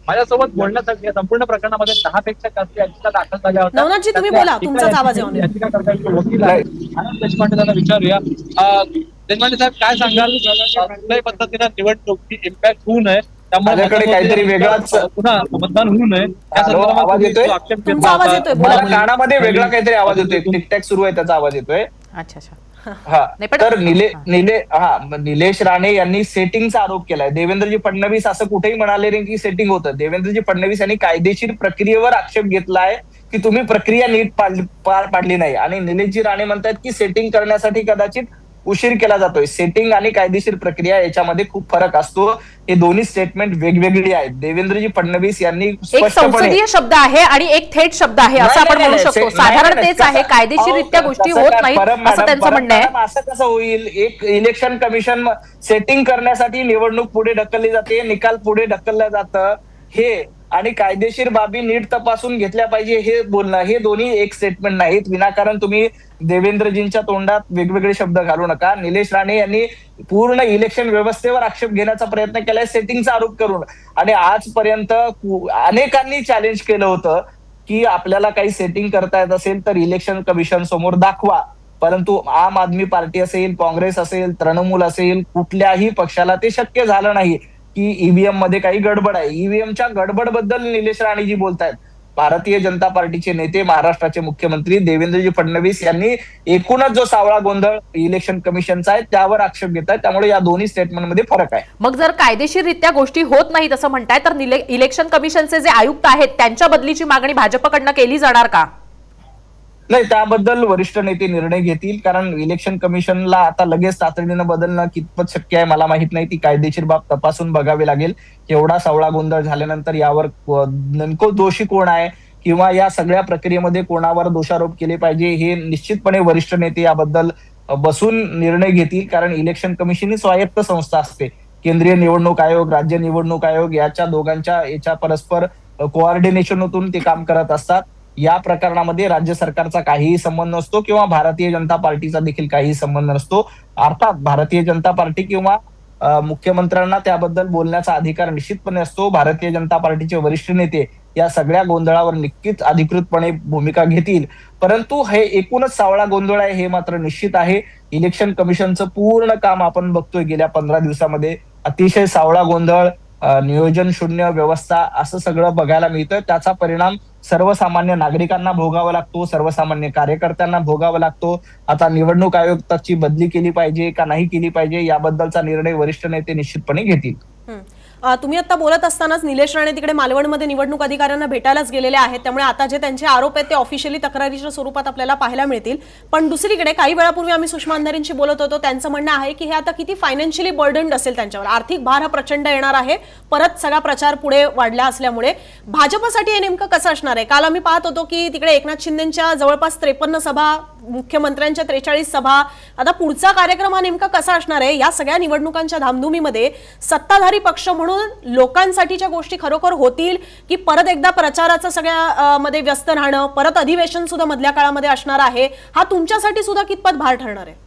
माझ्यासोबत बोलण्यासाठी या संपूर्ण प्रकरणामध्ये 10 पेक्षा जास्त याचिका दाखल झाल्या होत्या. नवनाथजी, तुम्ही बोला, तुमचाच आवाज येऊन याचिकाकर्त्यांचे वकील आहेत आनंद देशपांडे यांना विचारूया. देशपांडे साहेब, काय सांगाल कुठल्याही पद्धतीने निवडणुकीची इम्पॅक्ट होऊ नये, त्यामुळे काहीतरी वेगळाच पुन्हा मतदान होऊ नये आवाज येतोय? तुमचा आवाज येतोय, मला कानामध्ये वेगळा काहीतरी आवाज येतोय, टिकटॅक सुरू आहे त्याचा आवाज येतोय. अच्छा अच्छा. हा, तर निलेश राणे यांनी सेटिंगचा आरोप केलाय. देवेंद्रजी फडणवीस असं कुठेही म्हणाले नाही की सेटिंग होतं. देवेंद्रजी फडणवीस यांनी कायदेशीर प्रक्रियेवर आक्षेप घेतलाय की तुम्ही प्रक्रिया नीट पार पाडली नाही. आणि निलेशजी राणे म्हणतात की सेटिंग करण्यासाठी कदाचित उशीर केला जातोय. सेटिंग आणि कायदेशीर प्रक्रिया याच्यामध्ये खूप फरक असतो. हे दोन्ही स्टेटमेंट वेगवेगळी आहेत. देवेंद्रजी फडणवीस यांनी एक संसदीय शब्द आहे आणि एक थेट शब्द आहे असं आपण म्हणू शकतो. साधारण तेच आहे, कायदेशीररित्या गोष्टी होत नाहीत असं त्यांचं म्हणणं आहे. असं कसं होईल? एक इलेक्शन कमिशन सेटिंग करण्यासाठी निवडणूक पुढे ढकलली जाते, निकाल पुढे ढकललं जातं, हे आणि कायदेशीर बाबी नीट तपासून घेतल्या पाहिजे हे बोलणं, हे दोन्ही एक स्टेटमेंट नाहीत. विनाकारण तुम्ही देवेंद्रजींच्या तोंडात वेगवेगळे शब्द घालू नका. निलेश राणे यांनी पूर्ण इलेक्शन व्यवस्थेवर आक्षेप घेण्याचा प्रयत्न केलाय सेटिंगचा आरोप करून. आणि आजपर्यंत अनेकांनी चॅलेंज केलं होतं की आपल्याला काही सेटिंग करता येत असेल तर इलेक्शन कमिशन समोर दाखवा, परंतु आम आदमी पार्टी असेल, काँग्रेस असेल, तृणमूल असेल, कुठल्याही पक्षाला ते शक्य झालं नाही की ईव्हीएम मध्ये काही गडबड आहे. ईव्हीएमच्या गडबडबद्दल निलेश राणेजी बोलतायत. भारतीय जनता पार्टीचे नेते, महाराष्ट्राचे मुख्यमंत्री देवेंद्रजी फडणवीस यांनी एकूणच जो सावळा गोंधळ इलेक्शन कमिशनचा आहे त्यावर आक्षेप घेत आहेत. त्यामुळे या दोन्ही स्टेटमेंटमध्ये फरक आहे. मग जर कायदेशीररित्या गोष्टी होत नाहीत असं म्हणताय तर इलेक्शन कमिशनचे जे आयुक्त आहेत त्यांच्या बदलीची मागणी भाजपकडनं केली जाणार का? नाही, त्याबद्दल वरिष्ठ नेते निर्णय घेतील. कारण इलेक्शन कमिशनला आता लगेच तातडीनं बदलणं कितपत शक्य आहे मला माहित नाही. ती कायदेशीर बाब तपासून बघावी लागेल. एवढा सावळा गोंधळ झाल्यानंतर यावर नेमकं दोषी कोण आहे किंवा या सगळ्या प्रक्रियेमध्ये कोणावर दोषारोप केले पाहिजे हे निश्चितपणे वरिष्ठ नेते याबद्दल बसून निर्णय घेतील. कारण इलेक्शन कमिशन ही स्वायत्त संस्था असते. केंद्रीय निवडणूक आयोग, राज्य निवडणूक आयोग याच्या दोघांच्या परस्पर कोऑर्डिनेशनतून ते काम करत असतात. या प्रकरणामध्ये राज्य सरकारचा काहीही संबंध नसतो किंवा भारतीय जनता पार्टीचा देखील काही संबंध नसतो. अर्थात भारतीय जनता पार्टी किंवा मुख्यमंत्र्यांना त्याबद्दल बोलण्याचा अधिकार निश्चितपणे असतो. भारतीय जनता पार्टीचे वरिष्ठ नेते या सगळ्या गोंधळावर नक्कीच अधिकृतपणे भूमिका घेतील. परंतु हे एकूणच सावळा गोंधळ आहे हे मात्र निश्चित आहे. इलेक्शन कमिशनचं पूर्ण काम आपण बघतोय गेल्या 15 दिवसामध्ये अतिशय सावळा गोंधळ, नियोजन शून्य व्यवस्था असं सगळं बघायला मिळतं. त्याचा परिणाम सर्वसामान्य नागरिकांना भोगावा लागतो, सर्वसामान्य कार्यकर्त्यांना भोगावा लागतो. आता निवडणूक आयुक्ताची बदली केली पाहिजे का नाही केली पाहिजे याबद्दलचा निर्णय वरिष्ठ नेते निश्चितपणे घेतील. तुम्ही आता बोलत असतानाच निलेश राणे तिकडे मालवणमध्ये निवडणूक अधिकाऱ्यांना भेटायलाच गेलेले आहेत. त्यामुळे आता जे त्यांचे आरोप आहेत ते ऑफिशियली तक्रारीच्या स्वरूपात आपल्याला पाहायला मिळतील. पण दुसरीकडे काही वेळापूर्वी आम्ही सुषमा अंधारेंशी बोलत होतो. त्यांचं म्हणणं आहे की हे आता किती फायनान्शियली बर्डन्ड असेल त्यांच्यावर, आर्थिक भार हा प्रचंड येणार आहे. परत सगळा प्रचार पुढे वाढला असल्यामुळे भाजपसाठी हे नेमकं कसं असणार आहे? काल आम्ही पाहत होतो की तिकडे एकनाथ शिंदेच्या जवळपास 53 सभा, मुख्यमंत्र्यांच्या 43 सभा. आता पुढचा कार्यक्रम हा नेमका कसा असणार आहे? या सगळ्या निवडणुकांच्या धामधुमीमध्ये सत्ताधारी पक्ष म्हणून लोकांसाठीच्या गोष्टी खरोखर होतील की परत एकदा प्रचाराचं सगळ्या मध्ये व्यस्त राहणं, परत अधिवेशन सुद्धा मधल्या काळामध्ये असणार आहे? हा तुमच्यासाठी सुद्धा कितपत भार ठरणार आहे?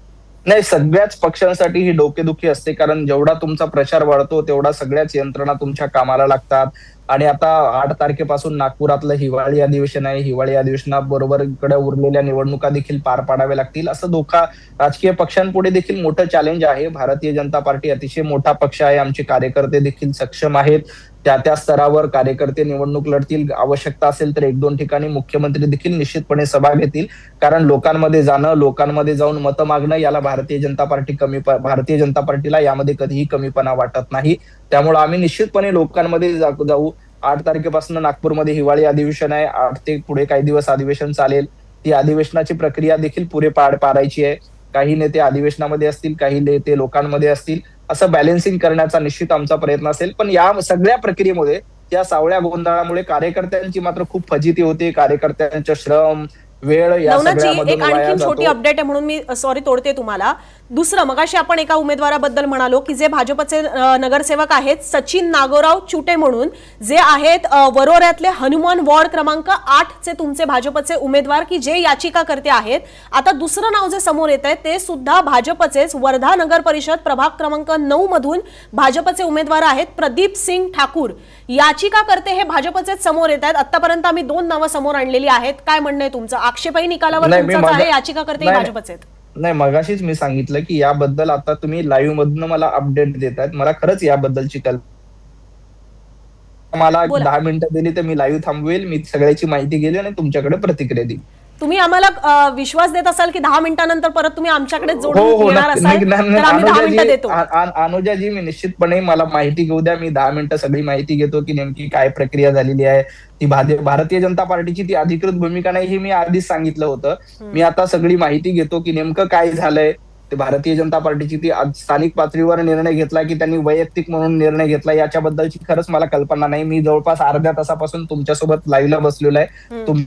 नाही, सगळ्याच पक्षांसाठी ही डोकेदुखी असते. कारण जेवढा तुमचा प्रचार वाढतो तेवढा सगळ्याच यंत्रणा तुमच्या कामाला लागतात. आणि आता 8 तारखेपासून नागपुरातलं हिवाळी अधिवेशन आहे. हिवाळी अधिवेशनाबरोबर इकडे उरलेल्या निवडणुका देखील पार पाडाव्या लागतील. असं धोका राजकीय पक्षांपुढे देखील मोठं चॅलेंज आहे. भारतीय जनता पार्टी अतिशय मोठा पक्ष आहे. आमचे कार्यकर्ते देखील सक्षम आहेत. त्या स्तरावर कार्यकर्ते निवडणूक लढतील. आवश्यकता असेल तर 1-2 ठिकाणी मुख्यमंत्री देखील निश्चितपणे सभा घेतील. कारण लोकांमध्ये जाणं, लोकांमध्ये जाऊन मतं मागणं याला भारतीय जनता पार्टीला यामध्ये कधीही कमीपणा वाटत नाही. त्यामुळे आम्ही निश्चितपणे लोकांमध्ये जाऊ. 8 तारखेपासून नागपूरमध्ये हिवाळी अधिवेशन आहे. 8 ते पुढे काही दिवस अधिवेशन चालेल. ती अधिवेशनाची प्रक्रिया देखील पुढे पाडायची आहे. काही नेते अधिवेशनामध्ये असतील, काही नेते लोकांमध्ये असतील. असं बॅलन्सिंग करण्याचा निश्चित आमचा प्रयत्न असेल. पण या सगळ्या प्रक्रियेमध्ये या सावळ्या गोंधळामुळे कार्यकर्त्यांची मात्र खूप फजिती होते. कार्यकर्त्यांचं श्रम, वेळ या सगळ्यामधून एक आणखी छोटी अपडेट आहे म्हणून मी सॉरी तोडते तुम्हाला. दुसरं, मगाशी आपण एका उमेदवाराबद्दल म्हणालो की जे भाजपचे नगरसेवक आहेत सचिन नागोराव चुटे म्हणून, जे आहेत वरोऱ्यातले हनुमान वॉर्ड क्रमांक 8 चे तुमचे भाजपचे उमेदवार की जे याचिकाकर्ते आहेत. आता दुसरं नाव जे समोर येत आहे ते सुद्धा भाजपचेच, वर्धा नगर परिषद प्रभाग क्रमांक 9 मधून भाजपचे उमेदवार आहेत प्रदीप सिंग ठाकूर. याचिकाकर्ते हे भाजपचेच समोर येत आहेत. आतापर्यंत आम्ही 2 नावं समोर आणलेली आहेत. काय म्हणणं आहे तुमचं? आक्षेपही निकालावर तुमचाच आहे, याचिकाकर्ते भाजपचे आहेत. नाही, मगाशीच मी सांगितलं की याबद्दल आता तुम्ही लाईव्ह मधनं मला अपडेट देतायत. मला खरंच याबद्दलची मला 10 मिनिटं दिली तर मी लाईव्ह थांबवेल. मी सगळ्याची माहिती घेईल आणि तुमच्याकडे प्रतिक्रिया देईल. तुम्ही आम्हाला विश्वास देत असाल की 10 मिनिटांनंतर परत तुम्ही आमच्याकडे जोडून येणार असाल तर आम्ही 10 मिनिटं देतो. अनुजाजी, मी निश्चितपणे मला माहिती घेऊ द्या. मी 10 मिनिटं सगळी माहिती घेतो की नेमकी काय प्रक्रिया झालेली आहे. ती भारतीय जनता पार्टीची ती अधिकृत भूमिका नाही हे मी आधीच सांगितलं होतं. मी आता सगळी माहिती घेतो की नेमकं काय झालंय. ते भारतीय जनता पार्टीची ती स्थानिक पातळीवर निर्णय घेतला की त्यांनी वैयक्तिक म्हणून निर्णय घेतला याच्याबद्दलची खरंच मला कल्पना नाही. मी जवळपास अर्ध्या तासापासून तुमच्यासोबत लाईव्हला बसलेलो आहे.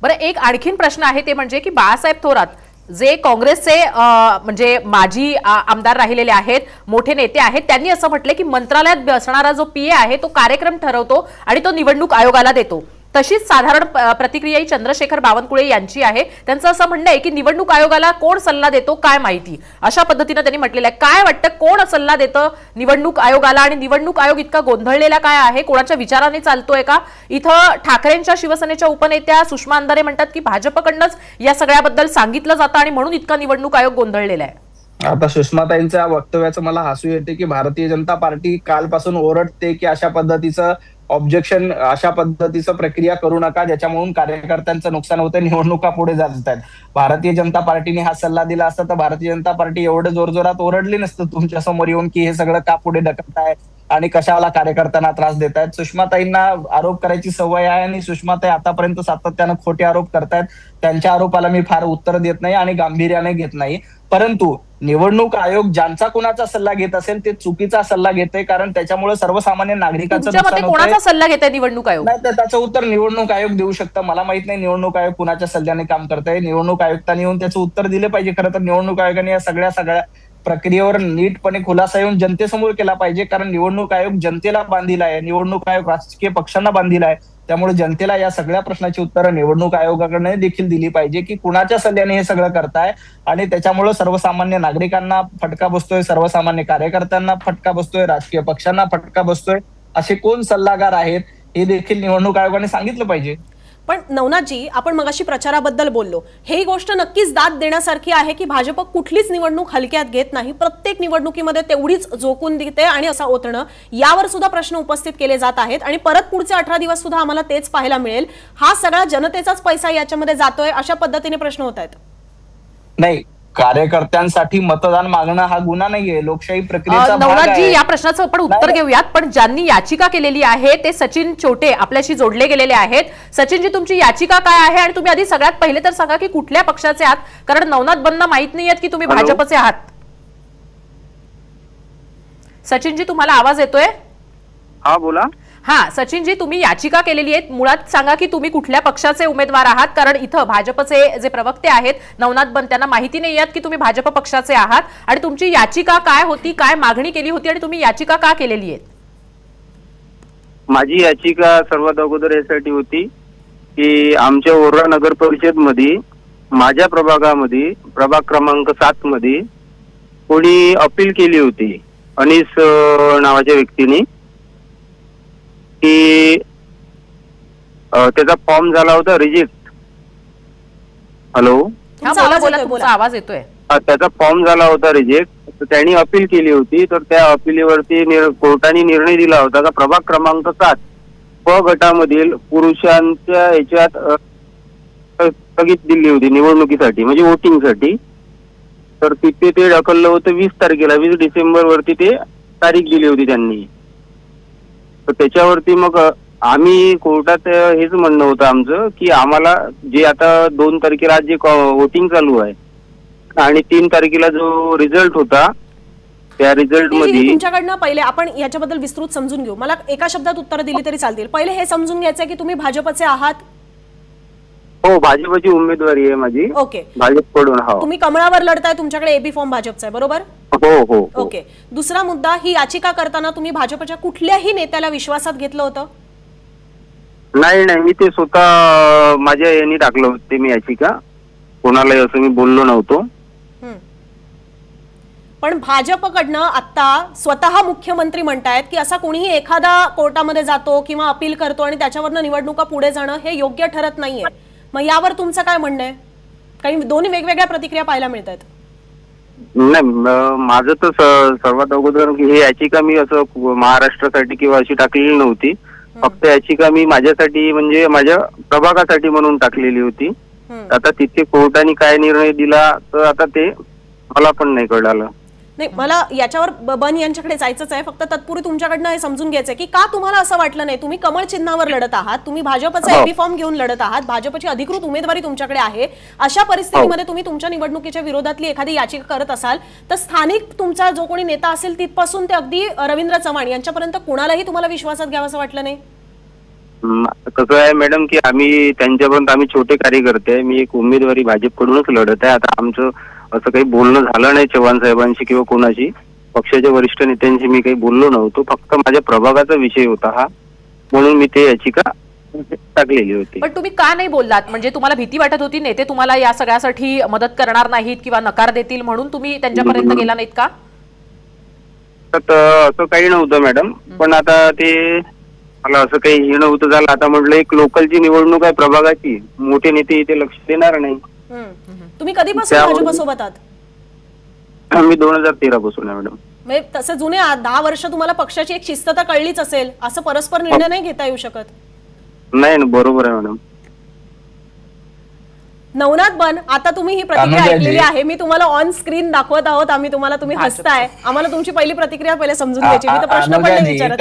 बरं, एक आणखीन प्रश्न आहे ते म्हणजे की बाळासाहेब थोरात जे काँग्रेसचे म्हणजे माजी आमदार राहिलेले आहेत, मोठे नेते आहेत, त्यांनी असं म्हटलं की मंत्रालयात बसणारा जो पीए आहे तो कार्यक्रम ठरवतो आणि तो निवडणूक आयोगाला देतो. तशीच साधारण प्रतिक्रिया ही चंद्रशेखर बावनकुळे यांची आहे. त्यांचं असं म्हणणं आहे की निवडणूक आयोगाला कोण सल्ला देतो काय माहिती, अशा पद्धतीने त्यांनी म्हटलेलं आहे. काय वाटतं, कोण सल्ला देतं निवडणूक आयोगाला आणि निवडणूक आयोग इतका गोंधळलेला काय आहे, कोणाच्या विचाराने चालतोय का? इथं ठाकरेंच्या शिवसेनेच्या उपनेत्या सुषमा अंधारे म्हणतात की भाजपकडनंच या सगळ्याबद्दल सांगितलं जातं आणि म्हणून इतका निवडणूक आयोग गोंधळलेला आहे. आता सुषमाताईंच्या वक्तव्याचं मला हसू येते की भारतीय जनता पार्टी कालपासून ओरडते की अशा पद्धतीचं ऑब्जेक्शन, अशा पद्धतीचं प्रक्रिया करू नका ज्याच्यामुळे कार्यकर्त्यांचं नुकसान होतं, निवडणुका पुढे जात आहेत. भारतीय जनता पार्टीने हा सल्ला दिला असता तर भारतीय जनता पार्टी एवढं जोरजोरात ओरडली नसतं तुमच्या समोर येऊन की हे सगळं का पुढे ढकलताय आणि कशाला कार्यकर्त्यांना त्रास देत आहेत. सुषमाताईंना आरोप करायची सवय आहे आणि सुषमाताई आतापर्यंत सातत्यानं खोटे आरोप करतायत. त्यांच्या आरोपाला मी फार उत्तर देत नाही आणि गांभीर्याने घेत नाही. परंतु निवडणूक आयोग ज्यांचा कुणाचा सल्ला घेत असेल ते चुकीचा सल्ला घेते, कारण त्याच्यामुळे सर्वसामान्य नागरिकांचं तुमच्या मते नुकसान कोणाचा होतंय. सल्ला घेते निवडणूक आयोग? नाही तर त्याचं उत्तर निवडणूक आयोग देऊ शकतं. मला माहित नाही निवडणूक आयोग कुणाच्या सल्ल्याने काम करताय. निवडणूक आयुक्तांनी येऊन त्याचं उत्तर दिले पाहिजे. खरं तर निवडणूक आयोगाने या सगळ्या प्रक्रियेवर नीटपणे खुलासा येऊन जनतेसमोर केला पाहिजे, कारण निवडणूक आयोग जनतेला बांधील आहे, निवडणूक आयोग राजकीय पक्षांना बांधील आहे. त्यामुळे जनतेला या सगळ्या प्रश्नाची उत्तरं निवडणूक आयोगाकडे देखील दिली पाहिजे की कुणाच्या सल्ल्याने हे सगळं करताय आणि त्याच्यामुळे सर्वसामान्य नागरिकांना फटका बसतोय, सर्वसामान्य कार्यकर्त्यांना फटका बसतोय, राजकीय पक्षांना फटका बसतोय. असे कोण सल्लागार आहेत हे देखील निवडणूक आयोगाने सांगितलं पाहिजे. पण नवनाथजी, आपण मगाशी प्रचाराबद्दल बोललो, ही गोष्ट नक्कीच दाद देण्यासारखी आहे की भाजप कुठलीच निवडणूक हलक्यात घेत नाही, प्रत्येक निवडणुकीमध्ये तेवढीच जोखून देते आणि असं ओतणं, यावर सुद्धा प्रश्न उपस्थित केले जात आहेत आणि परत पुढचे 18 दिवस सुद्धा आम्हाला तेच पाहायला मिळेल. हा सगळा जनतेचाच पैसा याच्यामध्ये जातोय, अशा पद्धतीने प्रश्न होत आहेत. नाही, कार्यकर्त्यांसाठी मतदान मागणं हा गुन्हा नाहीये, लोकशाही प्रक्रियेचा भाग नवनाथजी, आहे. या प्रश्नाचं आपण उत्तर घेऊयात, पण ज्यांनी याचिका केलेली आहे ते सचिन छोटे आपल्याशी जोडले गेलेले आहेत. सचिनजी, तुमची याचिका काय आहे आणि तुम्ही आधी सगळ्यात पहिले तर सांगा की कुठल्या पक्षाचे आहात, कारण नवनाथ बंना माहित नाहीयेत की तुम्ही भाजपचे आहात. सचिनजी, तुम्हाला आवाज येतोय? हा, बोला. हा सचिनजी, तुम्ही याचिका केलेली आहे, मुळात सांगा की तुम्ही कुठल्या पक्षाचे उमेदवार आहात, कारण इथं भाजपचे जे प्रवक्ते आहेत नवनाथ बन त्यांना माहिती नाही आहेत की तुम्ही भाजप पक्षाचे आहात आणि तुमची याचिका काय होती, काय मागणी केली होती आणि तुम्ही याचिका का केलेली आहे? माझी याचिका सर्वात अगोदर यासाठी होती की आमच्या ओरोरा नगर परिषद मध्ये माझ्या प्रभागामध्ये प्रभाग क्रमांक 7 मध्ये कोणी अपील केली होती अनिस नावाच्या व्यक्तीने की त्याचा फॉर्म झाला होता रिजेक्ट. हॅलो, हा, बोला बोला, तुमचा आवाज येतोय. त्याचा फॉर्म झाला होता रिजेक्ट, तर त्यांनी अपील केली होती. तर त्या अपिलीवरती कोर्टाने निर्णय दिला होता का प्रभाग क्रमांक 7 प गटामधील पुरुषांच्या याच्यात स्थगित दिली होती निवडणुकीसाठी, म्हणजे वोटिंगसाठी. तर तिथे ते ढकललं होतं 20 तारखेला, 20 डिसेंबर वरती ते तारीख दिली होती त्यांनी. तर त्याच्यावरती मग आम्ही कोर्टात हेच म्हणणं होतं आमचं की आम्हाला जे आता 2 तारखेला जे वोटिंग चालू आहे आणि 3 तारखेला जो रिझल्ट होता त्या रिझल्ट मध्ये तुमच्याकडनं पहिले आपण याच्याबद्दल विस्तृत समजून घेऊ. मला एका शब्दात उत्तर दिली तरी चालतील. पहिले हे समजून घ्यायचं की तुम्ही भाजपचे आहात. हो, भाजपची उमेदवारी आहे माझी. ओके, भाजपकडून. हो, तुम्ही कमळावर लढताय, तुमच्याकडे एबी फॉर्म भाजपचा आहे, बरोबर? हो हो. ओके. दुसरा मुद्दा, ही याचिका करताना तुम्ही भाजपच्या कुठल्याही नेत्याला विश्वासात घेतलं होतं? नाही, मी ते स्वतः माझ्या यांनी टाकलं होते मी याचिका, कोणालाही असं मी बोललो नव्हतो. पण भाजपकडनं आता स्वतः मुख्यमंत्री म्हणतायत की असा कोणीही एखादा कोर्टामध्ये जातो किंवा अपील करतो आणि त्याच्यावरनं निवडणुका पुढे जाणं हे योग्य ठरत नाहीये. मग यावर तुमचं काय म्हणणं आहे? काही दोन्ही वेगवेगळ्या प्रतिक्रिया पाहायला मिळत आहेत. नाही, माझं तर सर्वात अगोदर ही याचिका मी असं महाराष्ट्रासाठी किंवा अशी टाकलेली नव्हती. फक्त याचिका मी माझ्यासाठी, म्हणजे माझ्या प्रभागासाठी म्हणून टाकलेली होती. आता तिथे कोर्टाने काय निर्णय दिला तर आता ते मला पण नाही कळलं. नाही, मला याच्यावर बन यांच्याकडे जायचंच आहे. फक्त तत्पूर्वी तुमच्याकडनं हे समजून घ्यायचंय की का तुम्हाला असं वाटलं नाही? तुम्ही कमळ चिन्हावर लढत आहात, तुम्ही भाजपचा एबी फॉर्म घेऊन लढत आहात, भाजपची अधिकृत उमेदवारी तुमच्याकडे आहे. अशा परिस्थितीमध्ये तुम्ही तुमच्या निवडणुकीच्या विरोधातली एखादी याचिका करत असाल तर स्थानिक तुमचा जो कोणी नेता असेल तिथपासून ते अगदी रवींद्र चव्हाण यांच्यापर्यंत कोणालाही तुम्हाला विश्वासात घ्यावं असं वाटलं नाही? कसं आहे मॅडम की आम्ही त्यांच्यापर्यंत आम्ही छोटे कार्यकर्ते, मी एक उमेदवारी भाजपकडूनच लढत आहे. आता आमचं असं काही बोलणं झालं नाही चव्हाण साहेबांशी किंवा कोणाशी, पक्षाच्या वरिष्ठ नेत्यांशी मी काही बोललो नव्हतो. फक्त माझ्या प्रभागाचा विषय होता हा, म्हणून मी ते याचिका टाकलेली होती. पण तुम्ही का नाही बोललात? म्हणजे तुम्हाला भीती वाटत होती नेते तुम्हाला या सगळ्यासाठी मदत करणार नाहीत किंवा नकार देतील म्हणून तुम्ही त्यांच्यापर्यंत गेला नाहीत का? तर असं काही नव्हतं मॅडम, पण आता ते मला असं काही हे नव्हतं झालं. आता म्हटलं एक लोकलची निवडणूक आहे प्रभागाची, मोठे नेते इथे लक्ष देणार नाही. तुम्ही कधीपासून त्यामुळे- भाजपसोबत आहात? मी 2013 पासून आहे मॅडम. म्हणजे तसे जुने 10 वर्ष तुम्हाला पक्षाची एक शिस्तता कळलीच असेल, असं परस्पर निर्णय नाही घेता येऊ शकत. नाही ना, बरोबर आहे मॅडम. नवनाथ बन, आता तुम्ही ही प्रतिक्रिया अनुजाजी. ऐकलेली आहे, मी तुम्हाला ऑन स्क्रीन दाखवत आहोत आम्ही तुम्हाला, तुम्ही हसताय. आम्हाला तुमची पहिली प्रतिक्रिया पहिले समजून घ्यायची, मी तर प्रश्न पण नाही अनुजाजी, विचारत.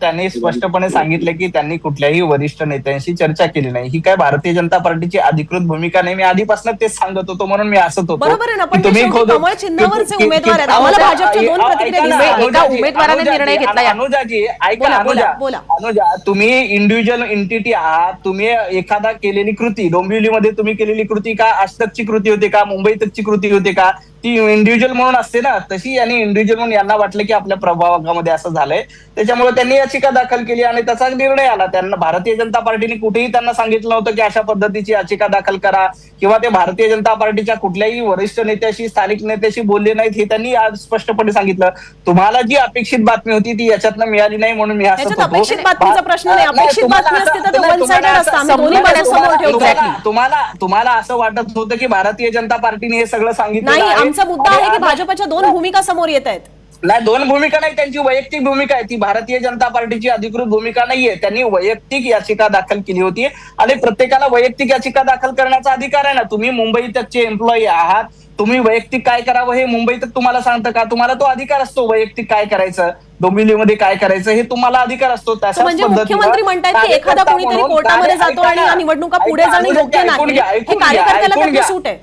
त्यांनी स्पष्टपणे सांगितलं की त्यांनी कुठल्याही वरिष्ठ नेत्यांशी चर्चा केली नाही. ही काय भारतीय जनता पार्टीची अधिकृत भूमिका नाही. मी आधीपासून तेच सांगत होतो, म्हणून मी हसत होतो. बरोबर आहे ना, पण की ते तुम्ही शेवटी खोदून- कमळ चिन्हावरचे की- उमेदवार आहेत. की- आम्हाला ऐका भाजपच्या दोन ना, प्रतिक्रिया ऐका ना, दिसतात. एका अनुजाजी, उमेदवाराने अनुजाजी, निर्णय घेतला या. अनुजाजी, ऐका बोला, बोला, अनुजा, बोला. अनुजा, तुम्ही इंडिव्हिज्युअल एंटिटी आहात. तुम्ही एखादा केलेली कृती, डोंबिवलीमध्ये तुम्ही केलेली कृती का अष्टकची कृती होती का, मुंबईतची कृती होती का, ती इंडिव्हिज्युअल म्हणून असते ना, तशी यांनी इंडिव्हिज्युअल म्हणून यांना वाटलं की आपल्या प्रभागामध्ये असं झालंय, त्याच्यामुळे त्यांनी याचिका दाखल केली आणि त्याचा निर्णय आला. त्यांना भारतीय जनता पार्टीने कुठेही त्यांना सांगितलं नव्हतं की अशा पद्धतीची याचिका दाखल करा, किंवा ते भारतीय जनता पार्टीच्या कुठल्याही वरिष्ठ नेत्याशी, स्थानिक नेत्याशी बोलले नाहीत, हे त्यांनी आज स्पष्टपणे सांगितलं. तुम्हाला जी अपेक्षित बातमी होती ती याच्यातनं मिळाली नाही, म्हणून मी हसत याच्यात होतो. अपेक्षित बातमीचा प्रश्न नाही, अपेक्षित तुम्हाला बातमी असते तर ते तुम्हाला वन साइडेड असं- असतं. आम्ही दोन्ही बाजू समोर ठेवतो. तुम्हाला असं वाटत होतं की भारतीय जनता पार्टीने हे सगळं सांगितलं नाही, आहे. आमचा मुद्दा आणि आहे की आता- भाजपच्या दोन भूमिका समोर येत आहेत. नाही, दोन भूमिका नाही, त्यांची वैयक्तिक भूमिका आहे. ती भारतीय जनता पार्टीची अधिकृत भूमिका नाहीये. त्यांनी वैयक्तिक याचिका दाखल केली होती आणि प्रत्येकाला वैयक्तिक याचिका दाखल करण्याचा अधिकार आहे ना. तुम्ही मुंबई तकचे एम्प्लॉई आहात, तुम्ही वैयक्तिक काय करावं हे मुंबई तक तुम्हाला सांगतं का? तुम्हाला तो अधिकार असतो वैयक्तिक काय करायचं, डोंबिवलीमध्ये काय करायचं, हे तुम्हाला अधिकार असतो. तर म्हणजे मुख्यमंत्री म्हणतायत की एखादा कोणीतरी कोर्टामध्ये जातो आणि या निवडणुका पुढे जाणं योग्य नाही, हे कार्यकर्त्याला त्यातली सूट आहे.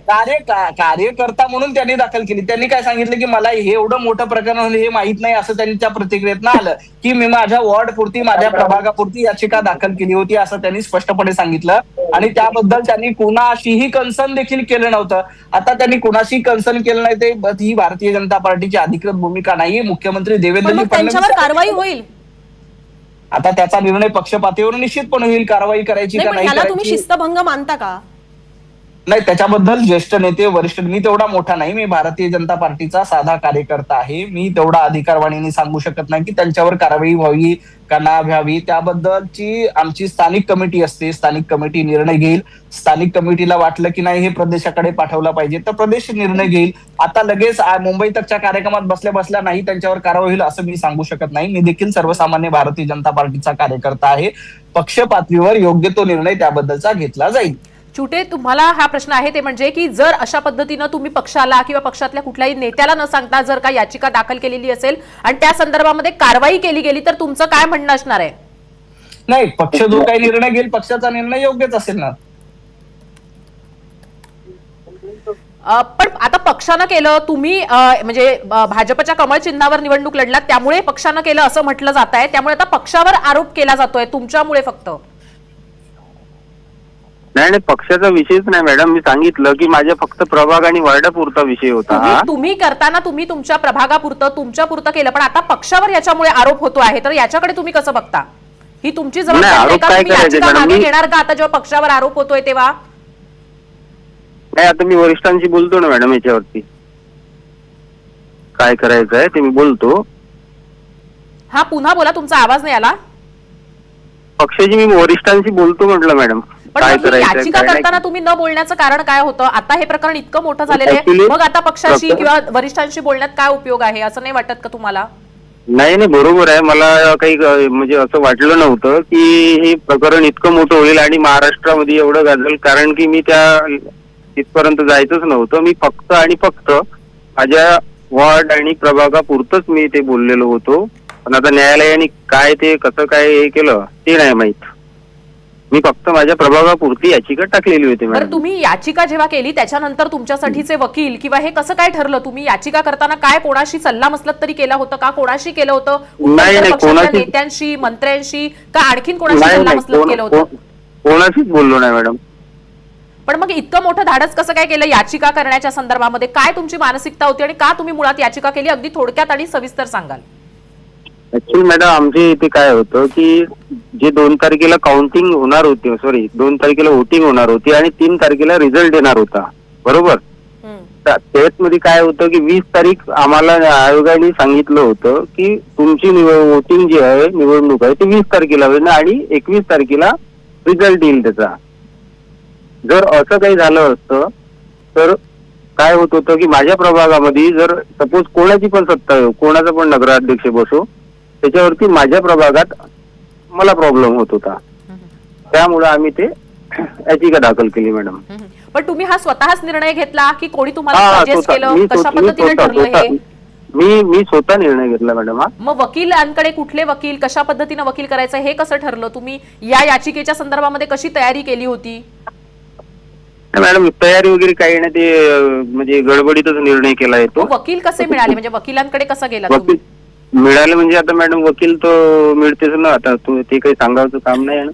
कार्यकर्ता म्हणून त्यांनी दाखल केली. त्यांनी काय सांगितलं की मला हे एवढं मोठं प्रकरण होईल हे माहित नाही, असं त्यांच्या प्रतिक्रियेतनं आलं की मी माझ्या वॉर्ड पुरती, माझ्या प्रभागापुरती याचिका दाखल केली होती, असं त्यांनी स्पष्टपणे सांगितलं. आणि त्याबद्दल त्यांनी कुणाशीही कन्सर्न देखील केलं नव्हतं. आता त्यांनी कुणाशी कन्सर्न केलं नाही, ते ही भारतीय जनता पार्टीची अधिकृत भूमिका नाही. मुख्यमंत्री पण देवेंद्रजी मग त्यांच्यावर कारवाई होईल. आता त्याचा निर्णय पक्षपातळीवर निश्चितपणे होईल, कारवाई करायची नाही, का पण नाही ह्याला तुम्ही करायची. शिस्तभंग मानता का? नाही, त्याच्याबद्दल ज्येष्ठ नेते, वरिष्ठ, मी तेवढा मोठा नाही, मी भारतीय जनता पार्टीचा साधा कार्यकर्ता आहे. मी तेवढा अधिकारवाणीने सांगू शकत नाही की त्यांच्यावर कारवाई व्हावी का ना व्हावी. त्याबद्दलची आमची स्थानिक कमिटी असते, स्थानिक कमिटी निर्णय घेईल. स्थानिक कमिटीला वाटलं की नाही हे प्रदेशाकडे पाठवलं पाहिजे तर प्रदेश निर्णय घेईल. आता लगेच मुंबई तकच्या कार्यक्रमात बसल्या बसल्या नाही त्यांच्यावर कारवाई होईल असं मी सांगू शकत नाही. मी देखील सर्वसामान्य भारतीय जनता पार्टीचा कार्यकर्ता आहे. पक्ष पातळीवर योग्य तो निर्णय त्याबद्दलचा घेतला जाईल. चुटे, तुम्हाला हा प्रश्न आहे ते म्हणजे की जर अशा पद्धतीनं तुम्ही पक्षाला किंवा पक्षातल्या कुठल्याही नेत्याला न सांगता जर का याचिका दाखल केलेली असेल आणि त्या संदर्भामध्ये कारवाई केली गेली तर तुमचं काय म्हणणं असणार आहे? नाही, पक्ष जो काही निर्णय घेईल पक्षाचा निर्णय योग्यच असेल ना. पण आता पक्षानं केलं, तुम्ही म्हणजे भाजपच्या कमळ चिन्हावर निवडणूक लढलात त्यामुळे पक्षानं केलं असं म्हटलं जात आहे, त्यामुळे आता पक्षावर आरोप केला जातोय तुमच्यामुळे फक्त. नाही, पक्षाचा विषयच नाही मॅडम. मी सांगितलं की माझ्या फक्त प्रभाग आणि वार्डापुरता विषय होता हा. तुम्ही करताना तुम्ही तुमच्या प्रभागापुरतं तुमच्या पुरतं केलं, पण आता पक्षावर याच्यामुळे आरोप होतो आहे, तर याच्याकडे तुम्ही कसं बघता? ही तुमची जबाबदारी आहे आरोप का? काय तुम्ही करायचे याचिका मॅडम? मागे घेणार का आता जेव्हा पक्षावर आरोप होतोय तेव्हा? नाही, आता मी वरिष्ठांशी बोलतो ना मॅडम याच्यावरती. काय करायचं आहे ते मी बोलतो. हा, पुन्हा बोला, तुमचा आवाज नाही आला. पक्षाची मी वरिष्ठांशी बोलतो म्हटलं मॅडम. पण काय मग ही करायचं याचिका करताना तुम्ही न बोलण्याचं कारण काय होतं? आता हे प्रकरण इतकं मोठं झालेलं आहे, Actually, मग आता पक्षाशी प्रकरण- किंवा वरिष्ठांशी बोलण्यात काय उपयोग आहे असं नाही वाटत का तुम्हाला? नाही, बरोबर आहे. मला काही म्हणजे असं वाटलं नव्हतं की हे प्रकरण इतकं मोठं होईल आणि महाराष्ट्रामध्ये एवढं गाजल, कारण की मी त्या तिथपर्यंत जायचंच नव्हतं. मी फक्त आणि फक्त माझ्या वॉर्ड आणि प्रभागापुरतच मी ते बोललेलो होतो. पण आता न्यायालयाने काय ते कसं काय हे केलं ते नाही माहित. मी फक्त माझ्या प्रभागापुरती याचिका टाकलेली होती बरं, मॅडम. तुम्ही याचिका जेव्हा केली त्याच्यानंतर तुमच्यासाठीचे वकील किंवा हे कसं काय ठरलं? तुम्ही याचिका करताना काय कोणाशी सल्ला मसलत तरी केला होतं का? कोणाशी केलं होतं? नाही, उत्तर पक्षातल्या कोणाशी- नेत्यांशी, मंत्र्यांशी का आणखीन कोणाशी नाही, सल्ला मसलत केलं होतं? कोणाशीच बोललो नाही मॅडम. पण मग इतकं मोठं धाडस कसं काय केलं याचिका करण्याच्या संदर्भामध्ये? काय तुमची मानसिकता होती आणि का तुम्ही मुळात याचिका केली? अगदी थोडक्यात आणि सविस्तर सांगाल. ऍक्च्युअली मॅडम आमच्या इथे काय होतं की जे 2 तारखेला काउंटिंग होणार होते, 2 तारखेला वोटिंग होणार होती आणि 3 तारखेला रिझल्ट येणार होता, बरोबर. त्याच्यामध्ये काय होतं की 20 तारीख आम्हाला आयोगाने सांगितलं होतं की तुमची वोटिंग जी आहे, निवडणूक आहे, ती 20 तारखेला होईल आणि 21 तारखेला रिझल्ट येईल त्याचा. जर असं काही झालं असतं तर काय होत होतं की माझ्या प्रभागामध्ये जर सपोज कोणाची पण सत्ता येऊ, कोणाचा पण नगराध्यक्ष बसो, त्याच्यावरती माझ्या प्रभागात मला प्रॉब्लेम होत होता. त्यामुळे आम्ही ते याचिका दाखल केली मॅडम. पण तुम्ही हा स्वतःच निर्णय घेतला की कोणी तुम्हाला सजेस्ट केलं, कशा पद्धतीने ठरलं हे? मी स्वतः निर्णय घेतला मॅडम. मग वकिलांकडे कुठले वकील, कशा पद्धतीने वकील करायचं हे कसं ठरलं? तुम्ही या याचिकेच्या संदर्भामध्ये कशी तयारी केली होती? मॅडम तयारी वगैरे काही नाही, ते म्हणजे गडबडीतच निर्णय केला येतो. वकील कसे मिळाले, म्हणजे वकिलांकडे कसा गेला वकील तुम्ही? मिळाले म्हणजे आता मॅडम वकील तो मिळतेच ना, आता ते काही सांगायचं काम नाही ना.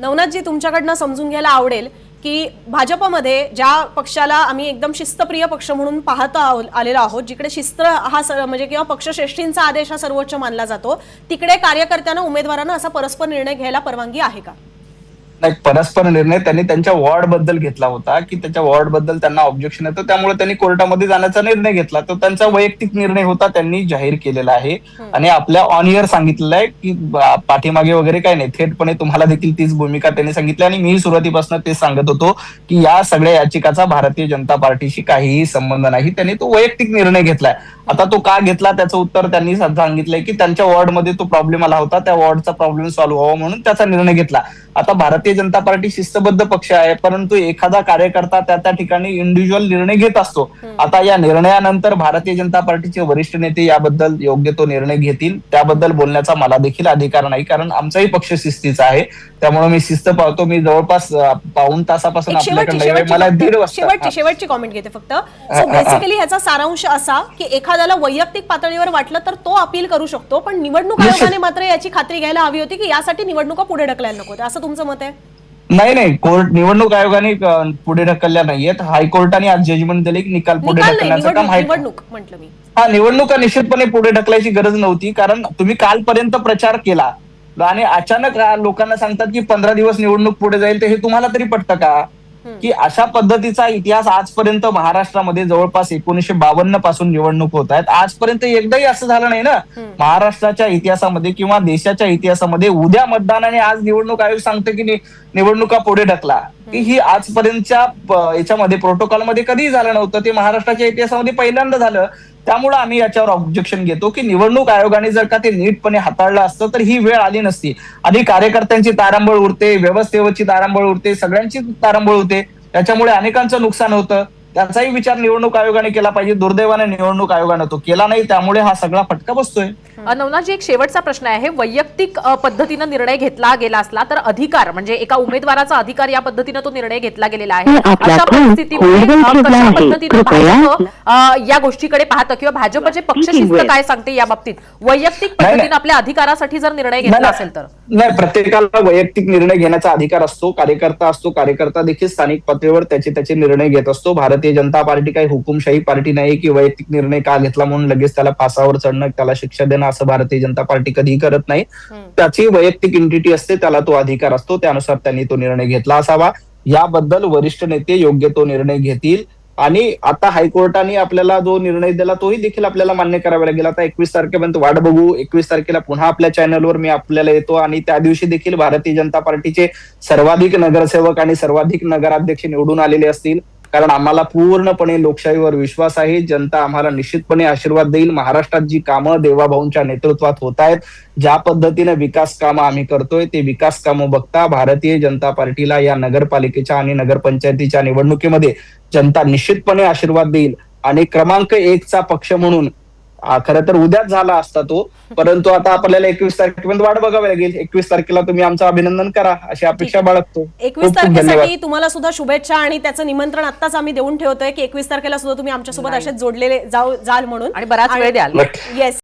नवनाथजी, तुमच्याकडनं समजून घ्यायला आवडेल की भाजपमध्ये ज्या पक्षाला आम्ही एकदम शिस्तप्रिय पक्ष म्हणून पाहत आलेलो आहोत, जिकडे शिस्त हा म्हणजे किंवा पक्षश्रेष्ठींचा आदेश हा सर्वोच्च मानला जातो, तिकडे कार्यकर्त्यांना, उमेदवारांना असा परस्पर निर्णय घ्यायला परवानगी आहे का? नाही, परस्पर निर्णय त्यांनी त्यांच्या वॉर्ड बद्दल घेतला होता की त्याच्या वॉर्ड बद्दल त्यांना ऑब्जेक्शन येतं, त्यामुळे त्यांनी कोर्टामध्ये जाण्याचा निर्णय घेतला. तो त्यांचा वैयक्तिक निर्णय होता, त्यांनी जाहीर केलेला आहे आणि आपल्या ऑन इयर सांगितलेलं आहे की पाठीमागे वगैरे काही नाही, थेटपणे तुम्हाला देखील तीच भूमिका त्यांनी सांगितली. आणि मी सुरुवातीपासून तेच सांगत होतो की या सगळ्या याचिकाचा भारतीय जनता पार्टीशी काहीही संबंध नाही. त्यांनी तो वैयक्तिक निर्णय घेतलाय. आता तो का घेतला त्याचं उत्तर त्यांनी सांगितलंय की त्यांच्या वॉर्डमध्ये तो प्रॉब्लेम आला होता, त्या वॉर्डचा प्रॉब्लेम सॉल्व्ह व्हावा म्हणून त्याचा निर्णय घेतला. आता भारतीय जनता पार्टी शिस्तबद्ध पक्ष आहे, परंतु एखादा कार्यकर्ता त्या ठिकाणी इंडिव्हिज्युअल निर्णय घेत असतो. आता या निर्णयानंतर भारतीय जनता पार्टीचे वरिष्ठ नेते याबद्दल योग्य तो निर्णय घेतील, त्याबद्दल बोलण्याचा मला देखील अधिकार नाही, कारण आमचाही पक्ष शिस्तीचा आहे. त्यामुळे मी शिस्त पाहतो. मी जवळपास पाऊण तासापासून आपल्याकडे मला 1.5 वाजता शेवटची कॉमेंट घेते फक्त. सो बेसिकली ह्याचा सारांश असा की एखाद्याला वैयक्तिक पातळीवर वाटलं तर तो अपील करू शकतो, पण निवडणूक आयोगाने मात्र याची खात्री घ्यायला हवी होती की यासाठी निवडणुका पुढे ढकलायला नको, असं तुमचं मत आहे? नाही, कोर्ट निवडणूक आयोगाने पुढे ढकलल्या नाहीयेत. हायकोर्टाने आज जजमेंट दिले की निकाल पुढे ढकलण्याचं काम निवडणूक म्हटलं मी. निवडणुका निश्चितपणे पुढे ढकलायची गरज नव्हती, कारण तुम्ही कालपर्यंत प्रचार केला आणि अचानक लोकांना सांगतात की 15 दिवस निवडणूक पुढे जाईल, तर हे तुम्हाला तरी पटतं का? की अशा पद्धतीचा इतिहास आजपर्यंत महाराष्ट्रामध्ये जवळपास 1952 पासून निवडणूक होत आहेत. आजपर्यंत एकदाही असं झालं नाही ना महाराष्ट्राच्या इतिहासामध्ये किंवा देशाच्या इतिहासामध्ये. उद्या मतदान आणि आज निवडणूक आयोग सांगते की निवडणुका पुढे ढकला, की ही आजपर्यंतच्या याच्यामध्ये प्रोटोकॉलमध्ये कधीही झालं नव्हतं. ते महाराष्ट्राच्या इतिहासामध्ये पहिल्यांदा झालं. त्यामुळे आम्ही याच्यावर ऑब्जेक्शन घेतो की निवडणूक आयोगाने जर का ते नीटपणे हाताळलं असतं तर ही वेळ आली नसती. आधी कार्यकर्त्यांची तारांबळ उरते, व्यवस्थेवरची तारांबळ उरते, सगळ्यांची तारांबळ उरते, त्याच्यामुळे अनेकांचं नुकसान होतं. त्याचाही विचार निवडणूक आयोगाने केला पाहिजे. दुर्दैवाने निवडणूक आयोगाने तो केला नाही, त्यामुळे हा सगळा फटका बसतोय. नवनाथजी, एक शेवटचा प्रश्न आहे. वैयक्तिक पद्धतीनं निर्णय घेतला गेला असला तर अधिकार, म्हणजे एका उमेदवाराचा अधिकार, या पद्धतीनं तो निर्णय घेतला गेलेला आहे. अशा परिस्थितीमध्ये कशा पद्धतीनं भाजप या गोष्टीकडे पाहतं किंवा भाजपचे पक्षशिस्त काय सांगते या बाबतीत? वैयक्तिक पद्धतीनं आपल्या अधिकारासाठी जर निर्णय घेतला असेल तर? नाही, प्रत्येकाला वैयक्तिक निर्णय घेण्याचा अधिकार असतो. कार्यकर्ता असतो, कार्यकर्ता देखील स्थानिक पातळीवर त्याचे निर्णय घेत असतो. भारतीय जनता पार्टी काही हुकुमशाही पार्टी नाही की वैयक्तिक निर्णय का घेतला म्हणून लगेच त्याला फासावर चढणं, त्याला शिक्षा देणं, असं भारतीय जनता पार्टी कधीही करत नाही. त्याची वैयक्तिक एंटिटी असते, त्याला तो अधिकार असतो, त्यानुसार त्यांनी तो निर्णय घेतला असावा. याबद्दल वरिष्ठ नेते योग्य तो निर्णय घेतील. आणि आता हायकोर्टाने आपल्याला जो निर्णय दिला तोही देखील आपल्याला मान्य करावा लागेल. आता 21 तारखेपर्यंत वाट बघू. 21 तारखेला पुन्हा आपल्या चॅनलवर मी आपल्याला येतो आणि त्या दिवशी देखील भारतीय जनता पार्टीचे सर्वाधिक नगरसेवक आणि सर्वाधिक नगराध्यक्ष निवडून आलेले असतील. कारण आम्हाला पूर्णपणे लोकशाहीवर विश्वास आहे. जनता आम्हाला निश्चितपणे आशीर्वाद देईल. महाराष्ट्रात जी कामं देवाभाऊंच्या नेतृत्वात होत आहेत, ज्या पद्धतीने विकास कामं आम्ही करतोय, ते विकास कामं बघता भारतीय जनता पार्टीला या नगरपालिकेच्या आणि नगरपंचायतीच्या निवडणुकीमध्ये जनता निश्चितपणे आशीर्वाद देईल. आणि क्रमांक 1चा पक्ष म्हणून खरं तर उद्याच झाला असता तो, परंतु आता आपल्याला 21 तारखेपर्यंत वाट बघावी लागेल. 21 तारखेला तुम्ही आमचं अभिनंदन करा अशी अपेक्षा बाळगतो. 21 तारखेसाठी तुम्हाला सुद्धा शुभेच्छा आणि त्याचं निमंत्रण आत्ताच आम्ही देऊन ठेवतोय की 21 तारखेला सुद्धा तुम्ही आमच्यासोबत असेच जोडलेले जाल म्हणून आणि बराच वेळ द्याल. येस.